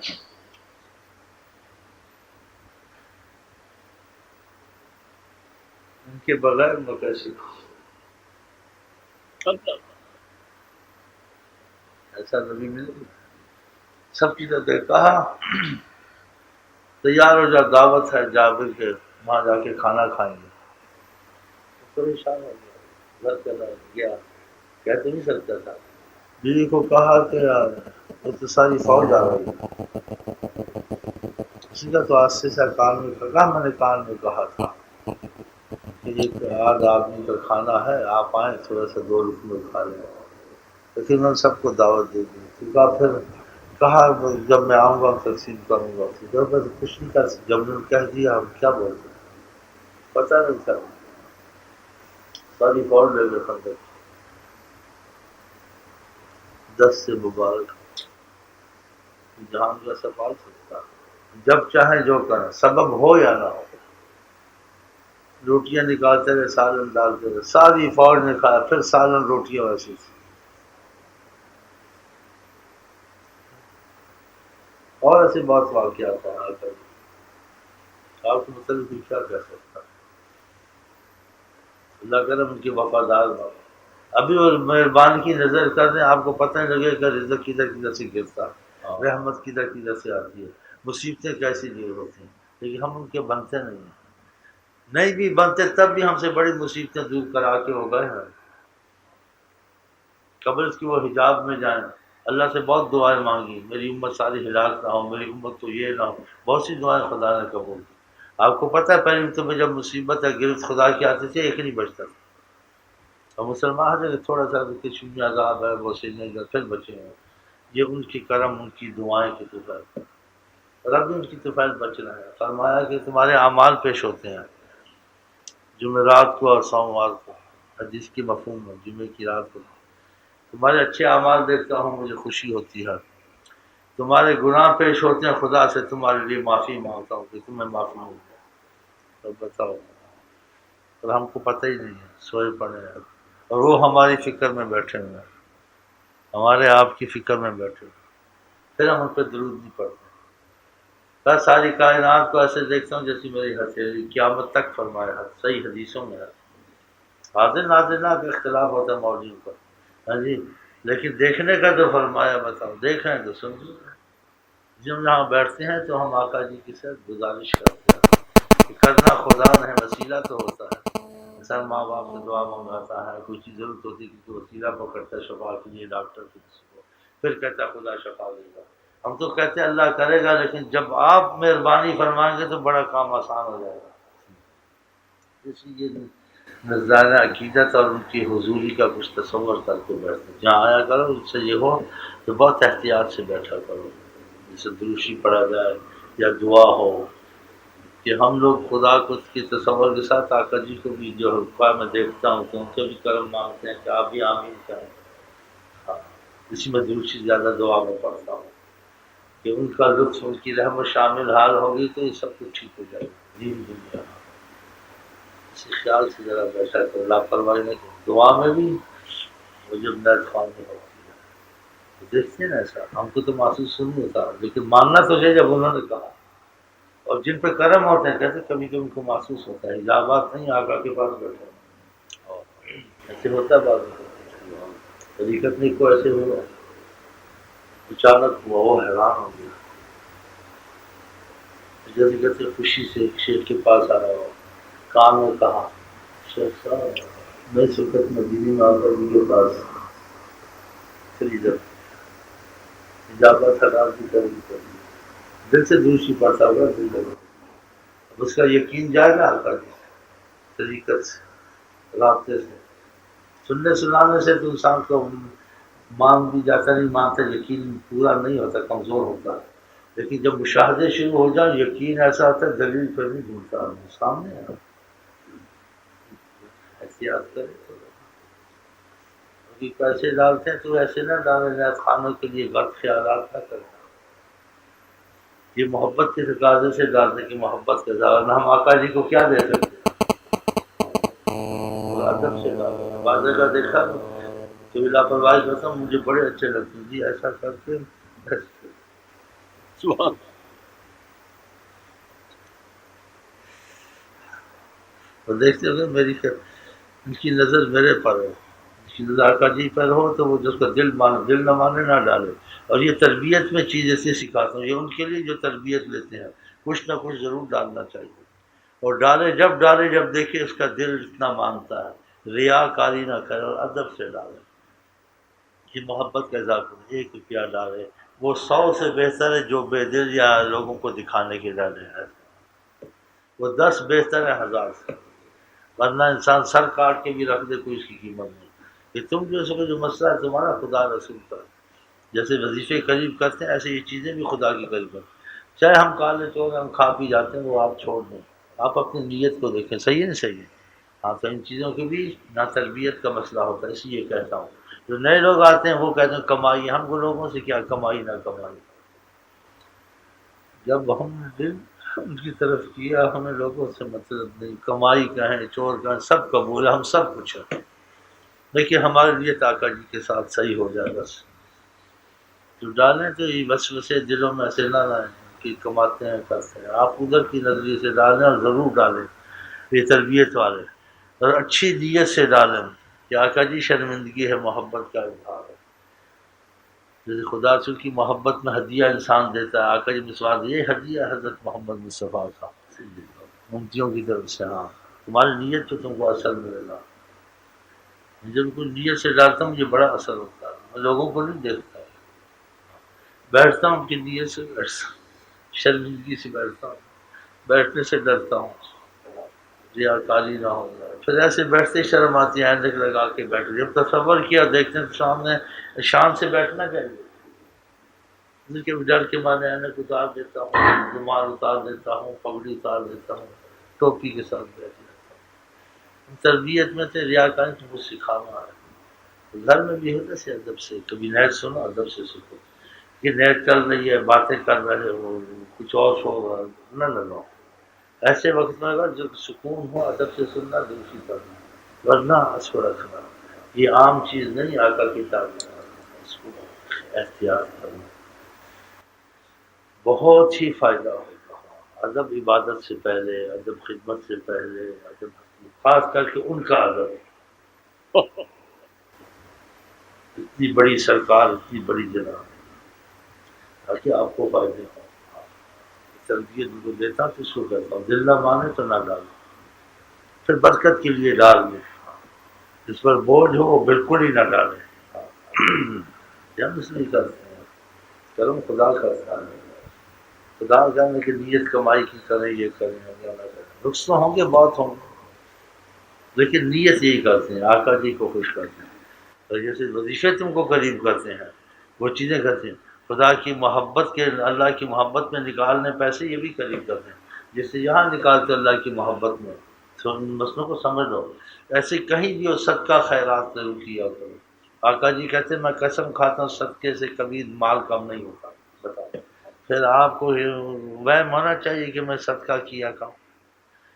ان کے بغیر میں کیسے کھاؤں، ایسا نبی ملے گا؟ سب چیزیں کہا تیار ہو جا، دعوت ہے جابر کے، وہاں جا کے کھانا کھائیں گے۔ پریشان ہو گیا، گھر چلا گیا، کہہ تو نہیں سکتا تھا، بیوی کو کہا کہ وہ تو ساری فوج آ رہی ہے، اسی کا تو آج سے کان میں کہا، میں نے کان میں کہا تھا کہ ایک 8 آدمی کا کھانا ہے، آپ آئیں تھوڑا سا 2 لقمے کھا لیں، لیکن میں نے سب کو دعوت دے دی، پھر کہا جب میں آؤں گا تقسیم کروں گا، جب میں کچھ نہیں کر سکتا، جب میں نے کہہ دیا ہم کیا بولتے، پتہ نہیں تھا، ساری فوج لے گئے خندق، 10 سے مبارک جہان کا سفال سکتا، جب چاہیں جو کریں، سبب ہو یا نہ ہو، روٹیاں نکالتے رہے، سالن ڈالتے رہے، ساری فوج نے کھایا، پھر سالن روٹیاں ویسی تھی، اور ایسے بہت واقعات ہیں، آپ کو مطلب کیا کہہ سکتا، اللہ کرم ان کے وفادار بابا، ابھی اور مہربانی کی نظر کر دیں، آپ کو پتہ نہیں لگے کہ رزق کدھر کدھر سے گرتا، رحمت کدھر کدھر سے آتی ہے، مصیبتیں کیسی دور ہوتی ہیں، لیکن ہم ان کے بنتے نہیں بھی بنتے تب بھی ہم سے بڑی مصیبتیں دور کرا کے ہو گئے ہیں، قبر کی وہ حجاب میں جائیں، اللہ سے بہت دعائیں مانگی، میری امت ساری ہلاک نہ ہو، میری امت کو یہ نہ ہو، بہت سی دعائیں خدا نے قبول کی۔ آپ کو پتہ ہے پہلے تو میں جب مصیبت ہے گرفت خدا کی آتی تھی، ایک نہیں بچتا تھا، اور مسلمان ہے تھوڑا سا کسی میں عذاب ہے وہ سے نہیں گا پھر بچے ہیں، یہ ان کی کرم، ان کی دعائیں کی طفیل، رب بھی ان کی طفیل بچ رہے ہیں، فرمایا کہ تمہارے اعمال پیش ہوتے ہیں جمعرات کو اور سوموار کو، حدیث کی مفہوم ہے، جمعے کی رات کو تمہارے اچھے اعمال دیکھتا ہوں مجھے خوشی ہوتی ہے، تمہارے گناہ پیش ہوتے ہیں خدا سے تمہارے لیے معافی مانگتا ہوں کہ تمہیں معافی مل جائے، تو بتاؤ، اور ہم کو پتہ ہی نہیں ہے، سوئے پڑے ہیں، اور وہ ہماری فکر میں بیٹھے ہوئے ہیں، ہمارے آپ کی فکر میں بیٹھے ہوئے، پھر ہم ان پہ درود نہیں پڑتے، میں ساری کائنات کو ایسے دیکھتا ہوں جیسی میری ہتھیلی، قیامت تک فرمایا ہے، صحیح حدیثوں میں ہے، حاضر ناظر نہ کا اختلاف ہوتا ہے موضوع پر، ہاں جی، لیکن دیکھنے کا جو فرمایا بتاؤ، دیکھیں تو سمجھو، جب یہاں بیٹھتے ہیں تو ہم آقا جی کی سے گزارش کرتے ہیں کہ کرنا خدا نہیں وسیلہ تو ہوتا ہے، انسان ماں باپ سے دعا منگاتا ہے، کوئی چیز ضرورت ہوتی ہے کہ وسیلہ پکڑتا ہے شفا کے لیے، ڈاکٹر کو کسی کو، پھر کہتا ہے خدا شفا دے گا، ہم تو کہتے ہیں اللہ کرے گا، لیکن جب آپ مہربانی فرمائیں گے تو بڑا کام آسان ہو جائے گا، اس لیے نذرانہ عقیدت اور ان کی حضوری کا کچھ تصور کر کے بیٹھتے، جہاں آیا کرو ان سے یہ ہو تو بہت احتیاط سے بیٹھا کرو، جیسے دروشی پڑھا جائے یا دعا ہو، کہ ہم لوگ خدا کو اس کے تصور کے ساتھ آقا جی کو بھی جو حقوق میں دیکھتا ہوں تو ان سے بھی کرم مانگتے ہیں کہ آپ بھی آمین کریں۔ ہاں، اسی میں دروشی زیادہ دعا میں پڑھتا ہوں کہ ان کا لطف، ان کی رحمت شامل حال ہوگی تو یہ سب کچھ ٹھیک ہو جائے گا دین دنیا۔ اسی خیال سے ذرا بیٹھا کرو، لاپرواہی نہیں کرو دعا میں بھی، وہ جب نیت خواندی ہوتی ہے تو دیکھتے ہیں نا ایسا، ہم کو تو محسوس نہیں ہوتا لیکن ماننا تو ہے جب انہوں نے کہا۔ اور جن پہ کرم ہوتے ہیں کہتے کبھی کبھی ان کو محسوس ہوتا ہے اجابات نہیں آقا کے پاس بیٹھے ہیں۔ اور ایسے ہوتا ہے بعض طریقت نہیں کو ایسے ہوا، اچانک ہوا، وہ حیران ہو گیا، جیسے کہتے خوشی سے ایک شیخ کے پاس آ رہا ہو، کان میں کہا شیخ صاحب میں اس وقت مدینے میں آقا جی کے پاس، پھر ادھر اجابت حرام کی طرف کر دی، دل سے دوسری پڑتا ہوگا دل لگا، اس کا یقین جائے گا آقا جی سے، طریقت سے، رابطے سے، سننے سنانے سے تو انسان کو مان بھی جاتا، نہیں مانتا، یقین پورا نہیں ہوتا، کمزور ہوتا ہے، لیکن جب مشاہدے شروع ہو جائیں یقین ایسا ہوتا ہے دلیل پر نہیں ڈھونڈتا، سامنے ہے، احتیاط کرے تو پیسے ڈالتے ہیں تو ایسے نہ ڈالے نیت خانوں کے لیے غلط خیالات نہ کرنا، یہ محبت کے تقاضے سے ڈالنے کی محبت کے ظاہر، ہم آقا جی کو کیا دے سکتے ہیں، ادب سے ڈالنا، بعض جگہ دیکھا کہ لاپرواہی کرتا ہوں، مجھے بڑے اچھے لگتے ہیں جی ایسا کرتے سبحان اور دیکھتے ہوئے میری ان کی نظر میرے پر ہے، ان کی نظر آقا جی پر ہو تو وہ جس کا دل مانے، دل نہ مانے نہ ڈالے۔ اور یہ تربیت میں چیز ایسے سکھاتا ہوں، یہ ان کے لیے جو تربیت لیتے ہیں کچھ نہ کچھ ضرور ڈالنا چاہیے، اور ڈالے جب دیکھے اس کا دل اتنا مانتا ہے، ریا کاری نہ کرے اور ادب سے ڈالے، یہ محبت کا اضافہ، 1 روپیہ ڈالے وہ 100 سے بہتر ہے جو بے دل یا لوگوں کو دکھانے کے ڈالے ہیں، وہ 10 بہتر ہے 1000 سے، ورنہ انسان سر کاٹ کے بھی رکھ دے کوئی اس کی قیمت نہیں، کہ تم جو مسئلہ ہے تمہارا خدا رسول کا، جیسے وظیفے قریب کرتے ہیں ایسے یہ چیزیں بھی خدا کی قریب کرتے ہیں، چاہے ہم کالے چور ہم کھا پی جاتے ہیں وہ آپ چھوڑ دیں، آپ اپنی نیت کو دیکھیں، صحیح ہے نا صحیح ہے، ہاں تو ان چیزوں کے بھی نہ تربیت کا مسئلہ ہوتا ہے، اس لیے کہتا ہوں جو نئے لوگ آتے ہیں وہ کہتے ہیں کمائی، ہم کو لوگوں سے کیا کمائی نہ کمائی، جب ہم نے دل ان کی طرف کیا ہمیں لوگوں سے مطلب نہیں، کمائی کہیں چور کہیں سب قبول ہے، ہم سب کچھ ہیں، لیکن ہمارے لیے آقا جی کے ساتھ صحیح ہو جائے بس، جو ڈالیں تو یہ وسوسے دلوں میں ایسے نہ لائیں کہ کماتے ہیں کرتے ہیں، آپ ادھر کی نظریے سے ڈالیں اور ضرور ڈالیں، یہ تربیت والے، اور اچھی نیت سے ڈالیں کہ آقا جی شرمندگی ہے محبت کا اظہار ہے، جیسے خدا رسول کی محبت میں ہدیہ انسان دیتا ہے، آقا جی مسوار یہ ہدیہ حضرت محمد مصطفیٰ کا ممتیوں کی طرف سے، ہاں تمہاری نیت تو تم کو اثر ملے گا، جب کوئی نیت سے ڈالتا ہوں مجھے بڑا اثر ہوتا ہے، میں لوگوں کو نہیں دیکھتا، بیٹھتا ہوں کہ نیت سے بیٹھتا ہوں، شرمندگی سے بیٹھتا ہوں، بیٹھنے سے ڈرتا ہوں ریاکاری نہ ہو جائے، پھر ایسے بیٹھتے شرم آتی ہے، ایندک لگا کے بیٹھ، جب تصور کیا دیکھتے ہیں تو سامنے شان سے بیٹھنا چاہیے، لیکن ڈر کے مارے ایندک اتار دیتا ہوں، رومال اتار دیتا ہوں، پگڑی اتار دیتا ہوں، ٹوپی کے ساتھ بیٹھ جاتا ہوں، تربیت میں سے ریاکاری تم کو سکھانا ہے، گھر میں بھی ہوتا سے ادب سے، کبھی نیت سنو ادب سے سیکھو، یہ نیت چل رہی ہے باتیں کر رہے ہو کچھ اور سو رہا نہ لگاؤ، ایسے وقت میں اگر جو سکون ہو ادب سے سننا دوسری کرنا، ورنہ اس کو رکھنا، یہ عام چیز نہیں، آقا کی تعلیم، اس کو احتیاط کرنا، بہت ہی فائدہ ہوگا، ادب عبادت سے پہلے، ادب خدمت سے پہلے، ادب خاص کر کے ان کا ادب، اتنی بڑی سرکار اتنی بڑی جناب، تاکہ آپ کو فائدے ہوں، تربیت کو دیتا تو اس کو کہتا ہوں دل نہ مانے تو نہ ڈالو، پھر برکت کے لیے ڈال دیں، جس پر بوجھ ہو وہ بالکل ہی نہ ڈالیں، ہم اس لیے کرتے ہیں کرم خدا کرتا ہے، خدا جانے کی نیت کمائی کی کریں یہ کریں یا نہ کریں، رخص تو ہوں گے بہت ہوں گے لیکن نیت یہی کرتے ہیں آقا جی کو خوش کرتے ہیں، اور جیسے وظیفے تم کو قریب کرتے ہیں وہ چیزیں کرتے ہیں، خدا کی محبت کے، اللہ کی محبت میں نکالنے پیسے، یہ بھی قریب کرتے ہیں، جس سے یہاں نکالتے اللہ کی محبت میں. تو ان مسئلوں کو سمجھ لو. ایسے کہیں بھی ہو صدقہ خیرات ضرور کیا کرو. آقا جی کہتے ہیں میں قسم کھاتا ہوں صدقے سے کبھی مال کم نہیں ہوتا. بتاؤ پھر آپ کو وہم ہونا چاہیے کہ میں صدقہ کیا کروں.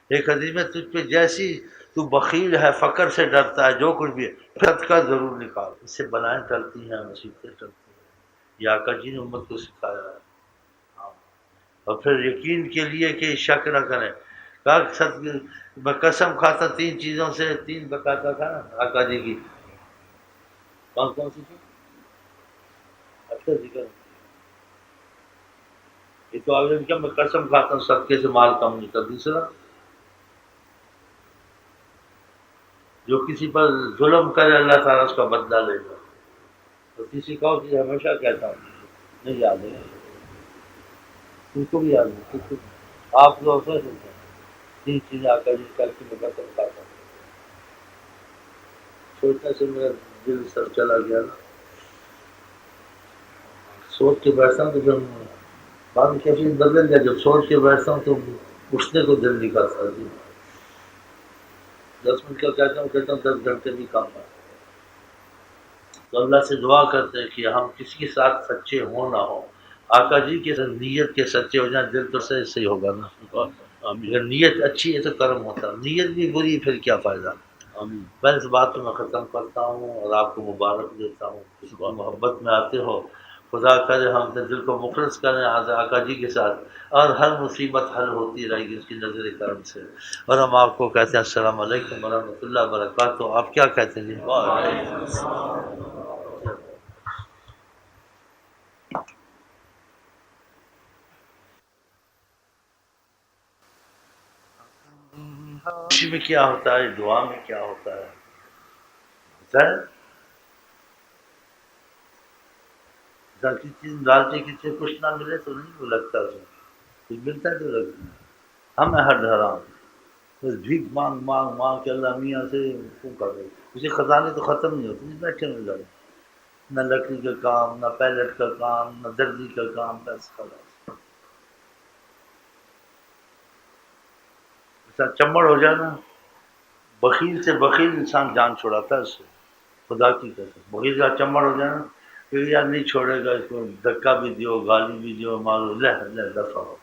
ایک حدیث میں تجھ پہ جیسی تو بخیل ہے، فقر سے ڈرتا ہے، جو کچھ بھی ہے، صدقہ ضرور نکال. اس سے بلائیں ٹلتی ہیں، مصیبتیں ٹلتی ہیں. یہ آقا جی نے امت کو سکھایا ہے. ہاں. اور پھر یقین کے لیے کہ شک نہ کریں. میں قسم کھاتا 3 چیزوں سے، 3 بتاتا تھا نا آقا جی کی. کون کون سی تھی؟ اچھا ذکر. یہ تو آپ نے کیا میں قسم کھاتا ہوں صدقے سے مال کم نہیں کرتا. دوسرا جو کسی پر ظلم کرے اللہ تعالیٰ اس کا بدلہ لے گا. تو کسی کا ہمیشہ کہتا ہوں نہیں یاد ہے تم کو بھی یاد ہے کس کو؟ آپ لوگ سے 3 چیزیں آ کر کر کے میں قسم کھاتا ہوں. سوچنے سے میرا دل سر چلا گیا نا. سوچ کے بیٹھتا ہوں تو جب بعد میں کیفیت بدل گیا. جب سوچ کے بیٹھتا ہوں تو اٹھنے کو دل نہیں کرتا. جی 10 منٹ کا کہتا ہوں 10 گھنٹے بھی کام ہے. تو اللہ سے دعا کرتے ہیں کہ ہم کسی کے ساتھ سچے ہوں نہ ہوں. آقا جی کے نیت کے سچے ہو جائیں دل تو صحیح ہوگا نا. اگر نیت اچھی ہے تو کرم ہوتا ہے، نیت بھی بری پھر کیا فائدہ. میں اس بات کو میں ختم کرتا ہوں اور آپ کو مبارک دیتا ہوں. محبت میں آتے ہو، خدا کرے ہم اپنے دل کو مخلص کریں آقا جی کے ساتھ، اور ہر مصیبت حل ہوتی رہے گی اس کی نظر کرم سے. اور ہم آپ کو کہتے ہیں السلام علیکم ورحمۃ اللہ وبرکاتہ. آپ کیا کہتے ہیں جی؟ خوشی میں کیا ہوتا ہے، دعا میں کیا ہوتا ہے. کسی چیز لالچی کسی سے کچھ نہ ملے تو نہیں وہ لگتا اسے، کچھ ملتا ہے تو لگتا ہے. ہم ہر حرام بس بھیک مانگ مانگ مانگ کے اللہ میاں سے کیوں کر رہے. اسے خزانے تو ختم نہیں ہوتے، بیٹھے میں لگے نہ لکڑی کا کام، نہ پیلٹ کا کام، نہ دردی کا کام. بس خلاص چمڑ ہو جائے نا. بخیل سے بخیل انسان جان چھوڑاتا ہے اس سے، خدا کی قسم. بخیل کا چمڑ ہو جائے نا کہ یار نہیں چھوڑے گا اس کو، دھکا بھی دیو گالی بھی دیو مارو لے دفع ہو.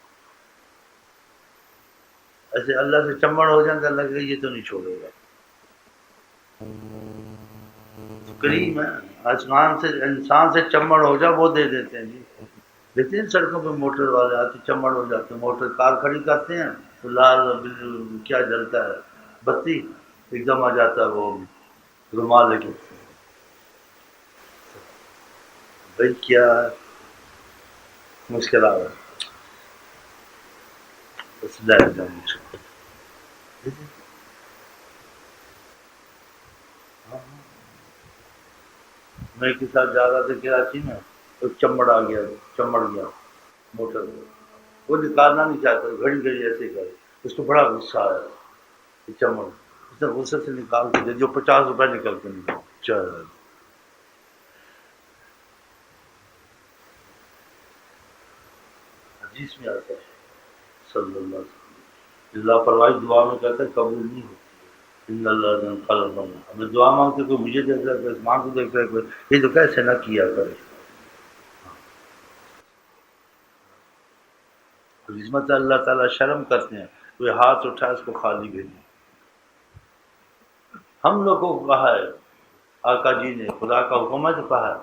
ایسے اللہ سے چمڑ ہو جائے تو اللہ کہ یہ تو نہیں چھوڑے گا. کریم ہے. آسمان سے انسان سے چمڑ ہو جائے وہ دے دیتے ہیں جی. دیکھتے ہیں سڑکوں پہ موٹر والے آتے چمڑ ہو جاتے ہیں. موٹر کار کھڑی کرتے ہیں تو لال کیا جلتا ہے بتی، ایک دم آ جاتا ہے وہ رومال لے کے. بھائی کیا مشکل آ رہا ہے بس میں کے ساتھ جا رہا تھا کراچی میں، تو چمڑ آ گیا، چمڑ گیا موٹر میں. وہ نکالنا نہیں چاہتا، گھڑی گھڑی ایسے کر. اس کو بڑا غصہ آیا کہ چمڑ اس نے غصے سے نکال کے دے جو 50 روپے نکل کے نکال. چل حدیث میں آتا ہے صلی اللہ علیہ وسلم اللہ پروائی دعا میں کہتا ہے قبول نہیں ہوتی. ان اللہ خلق ہمیں دعا مانگتے کوئی مجھے دیکھ رہا ہے، کوئی اسمان کو دیکھ رہا ہے، کوئی یہ تو کیسے نہ کیا کرے. عظمت اللہ تعالیٰ شرم کرتے ہیں کوئی ہاتھ اٹھا اس کو خالی بھیجے. ہم لوگوں کو کہا ہے آقا جی نے، خدا کا حکم ہے تو کہا ہے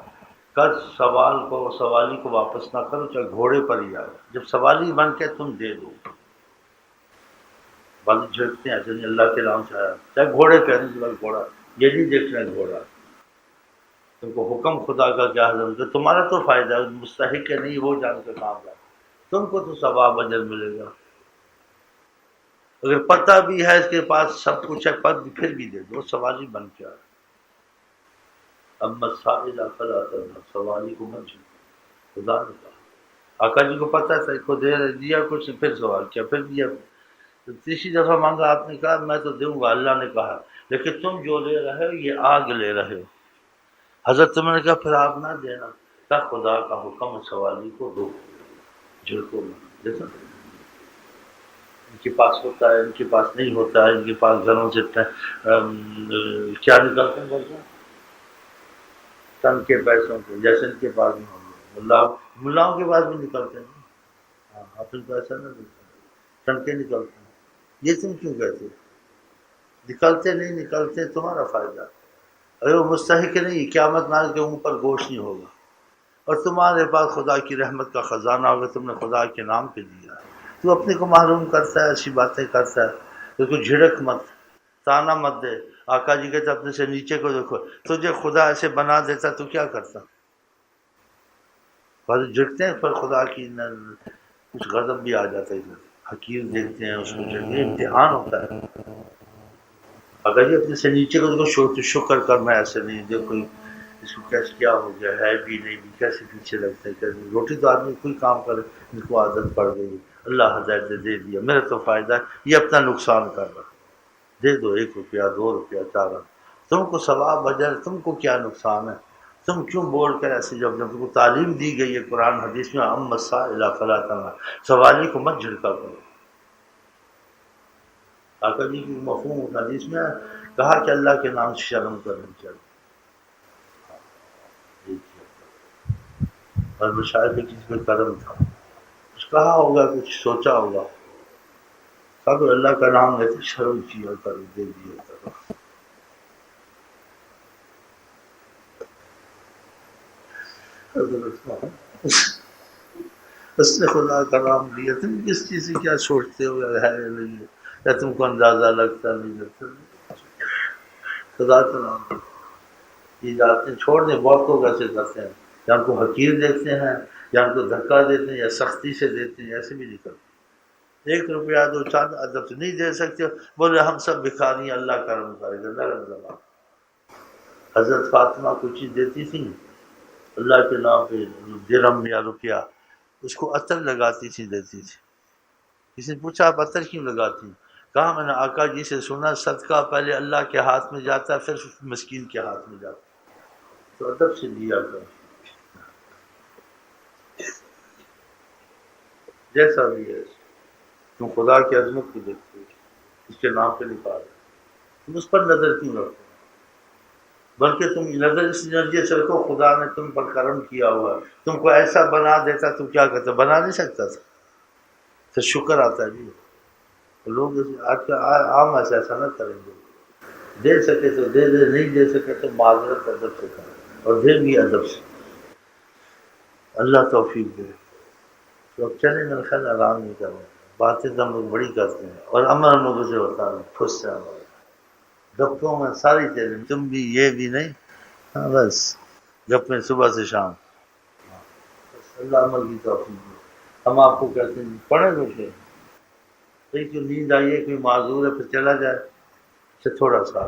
کل سوال کو سوالی کو واپس نہ کرو چاہے گھوڑے پر ہی آئے. جب سوالی بن کے تم دے دو. بعض جھڑکتے ہیں ایسے نہیں اللہ کے نام سے آیا چاہے گھوڑے کہنے کے بعد گھوڑا یہ نہیں دیکھ رہے گھوڑا. تم کو حکم خدا کا کیا حضرت ہے، تمہارا تو فائدہ ہے، مستحق ہے نہیں وہ جان کے کام کر. تم کو تو ثواب اجر ملے گا. اگر پتہ بھی ہے اس کے پاس سب کچھ ہے پھر بھی دے دو، سوالی بن کے آئے. اب مسائل فلا کرنا، سوالی کو مت جھڑکو. خدا نے کہا آقا جی کو پتہ تھا اس کو دیا کچھ، پھر سوال کیا، پھر دیا. تیسری دفعہ مانگا آپ نے کہا میں تو دوں گا، اللہ نے کہا لیکن تم جو لے رہے ہو یہ آگ لے رہے ہو. حضرت تم نے کہا پھر آپ نہ دینا. کیا خدا کا حکم سوالی کو دو، جھڑکو نہ. دیکھو ان کے پاس ہوتا ہے، ان کے پاس نہیں ہوتا ہے، ان کے پاس گھروں سے کیا نکلتے ہیں بولتے ہیں تن کے پیسوں کے، جیسے ان کے پاس نہیں ہوگا. ملاؤں کے پاس بھی نکلتے ہیں. ہاں اصل پیسہ نہ تن کے نکلتے ہیں. یہ تم کیوں کہتے ہو؟ نکلتے نہیں نکلتے تمہارا فائدہ. اگر وہ مستحق نہیں، قیامت نال کے منہ پر گوشت نہیں ہوگا، اور تمہارے پاس خدا کی رحمت کا خزانہ ہوگا، تم نے خدا کے نام پہ دیا ہے. تو اپنے کو محروم کرتا ہے، ایسی باتیں کرتا ہے. تو کوئی جھڑک مت، تانا مت دے. آقا جی کہتے اپنے سے نیچے کو دیکھو. تجھے خدا ایسے بنا دیتا تو کیا کرتا؟ بس جھڑکتے ہیں پر خدا کی کچھ غضب بھی آ جاتا ہے. حقیر دیکھتے ہیں اس کو، جھڑکتے امتحان ہوتا ہے. اگر یہ اپنے سے نیچے کو دیکھو، شکر کر میں ایسے نہیں. دیکھو اس کو کیسے کیا ہو گیا ہے بھی نہیں بھی، کیسے پیچھے لگتا ہے. کیسے روٹی تو آدمی کوئی کام کرے، ان کو عادت پڑ گئی. اللہ ہدایت دے دیا، میرا تو فائدہ ہے، یہ اپنا نقصان کر رہا. دے دو 1 روپیہ 2 روپیہ 4 روپیہ، تم کو ثواب اجر، تم کو کیا نقصان ہے؟ تم کیوں بول کر ایسے، جب تم کو تعلیم دی گئی ہے قرآن حدیث میں، اما السائل فلا تنہر، سوالی کو مت جھڑکا کرو. آقا جی کی مفہوم حدیث میں کہا کہ اللہ کے نام سے شرم کرنی چاہیے. اور مشاعر میں کسی میں کرم تھا، کچھ کہا ہوگا، کچھ سوچا ہوگا. کہا تو اللہ کا نام لیتے شرم کیا کرو، دے دیا کرو. اس نے خدا کا نام لیا. تم کس چیز سے کیا سوچتے ہو؟ ہے نہیں ہے، یا تم کو اندازہ لگتا نہیں لگتا. خدا کا نام یہ جاتے ہیں چھوڑ دیں. بہت لوگ ایسے کرتے ہیں، یا ان کو حقیر دیکھتے ہیں، یا ان کو دھکا دیتے ہیں، یا سختی سے دیتے ہیں. ایسے بھی نہیں کرتے. 1 روپیہ 2 چاند ادب سے نہیں دے سکتے، بولے ہم سب بھکاری ہیں، اللہ کرم کرے گا. نرم زبان. حضرت فاطمہ کوئی چیز دیتی تھی اللہ کے نام پہ، درہم یا روپیہ، اس کو عطر لگاتی تھی، دیتی تھی. کسی نے پوچھا آپ عطر کیوں لگاتی؟ کہا میں نے آقا جی سے سنا صدقہ پہلے اللہ کے ہاتھ میں جاتا ہے، پھر مسکین کے ہاتھ میں جاتا ہے. تو ادب سے دیا کر، جیسا بھی ہے. تم خدا کی عظمت کو دیکھتے ہو، اس کے نام پہ نکال، تم اس پر نظر کیوں رکھتے؟ بلکہ تم نظر اس نظریے سے رکھو خدا نے تم پر کرم کیا ہوا ہے. تم کو ایسا بنا دیتا تو کیا کرتا؟ بنا نہیں سکتا تھا. پھر شکر آتا ہے. جی لوگ آج کا عام ایسا نہ کریں گے. دے سکے تو دے دے، نہیں دے سکے تو معذرت ادب سے کریں، اور دے بھی ادب سے. اللہ توفیق دے. تو اب چلے میرا خیال آرام نہیں کر رہے. باتیں تو ہم لوگ بڑی کرتے ہیں، اور امر ہم لوگوں سے بتا رہے ہیں خوش سے ہمارے گپوں میں ساری چیزیں. تم بھی یہ بھی نہیں. ہاں بس گپیں صبح سے شام. بس اللہ عمل کی توفیق دے. ہم آپ کو کہتے ہیں پڑھے روکے، کوئی نیند آئیے، کوئی معذور ہے پھر چلا جائے، سے تھوڑا سا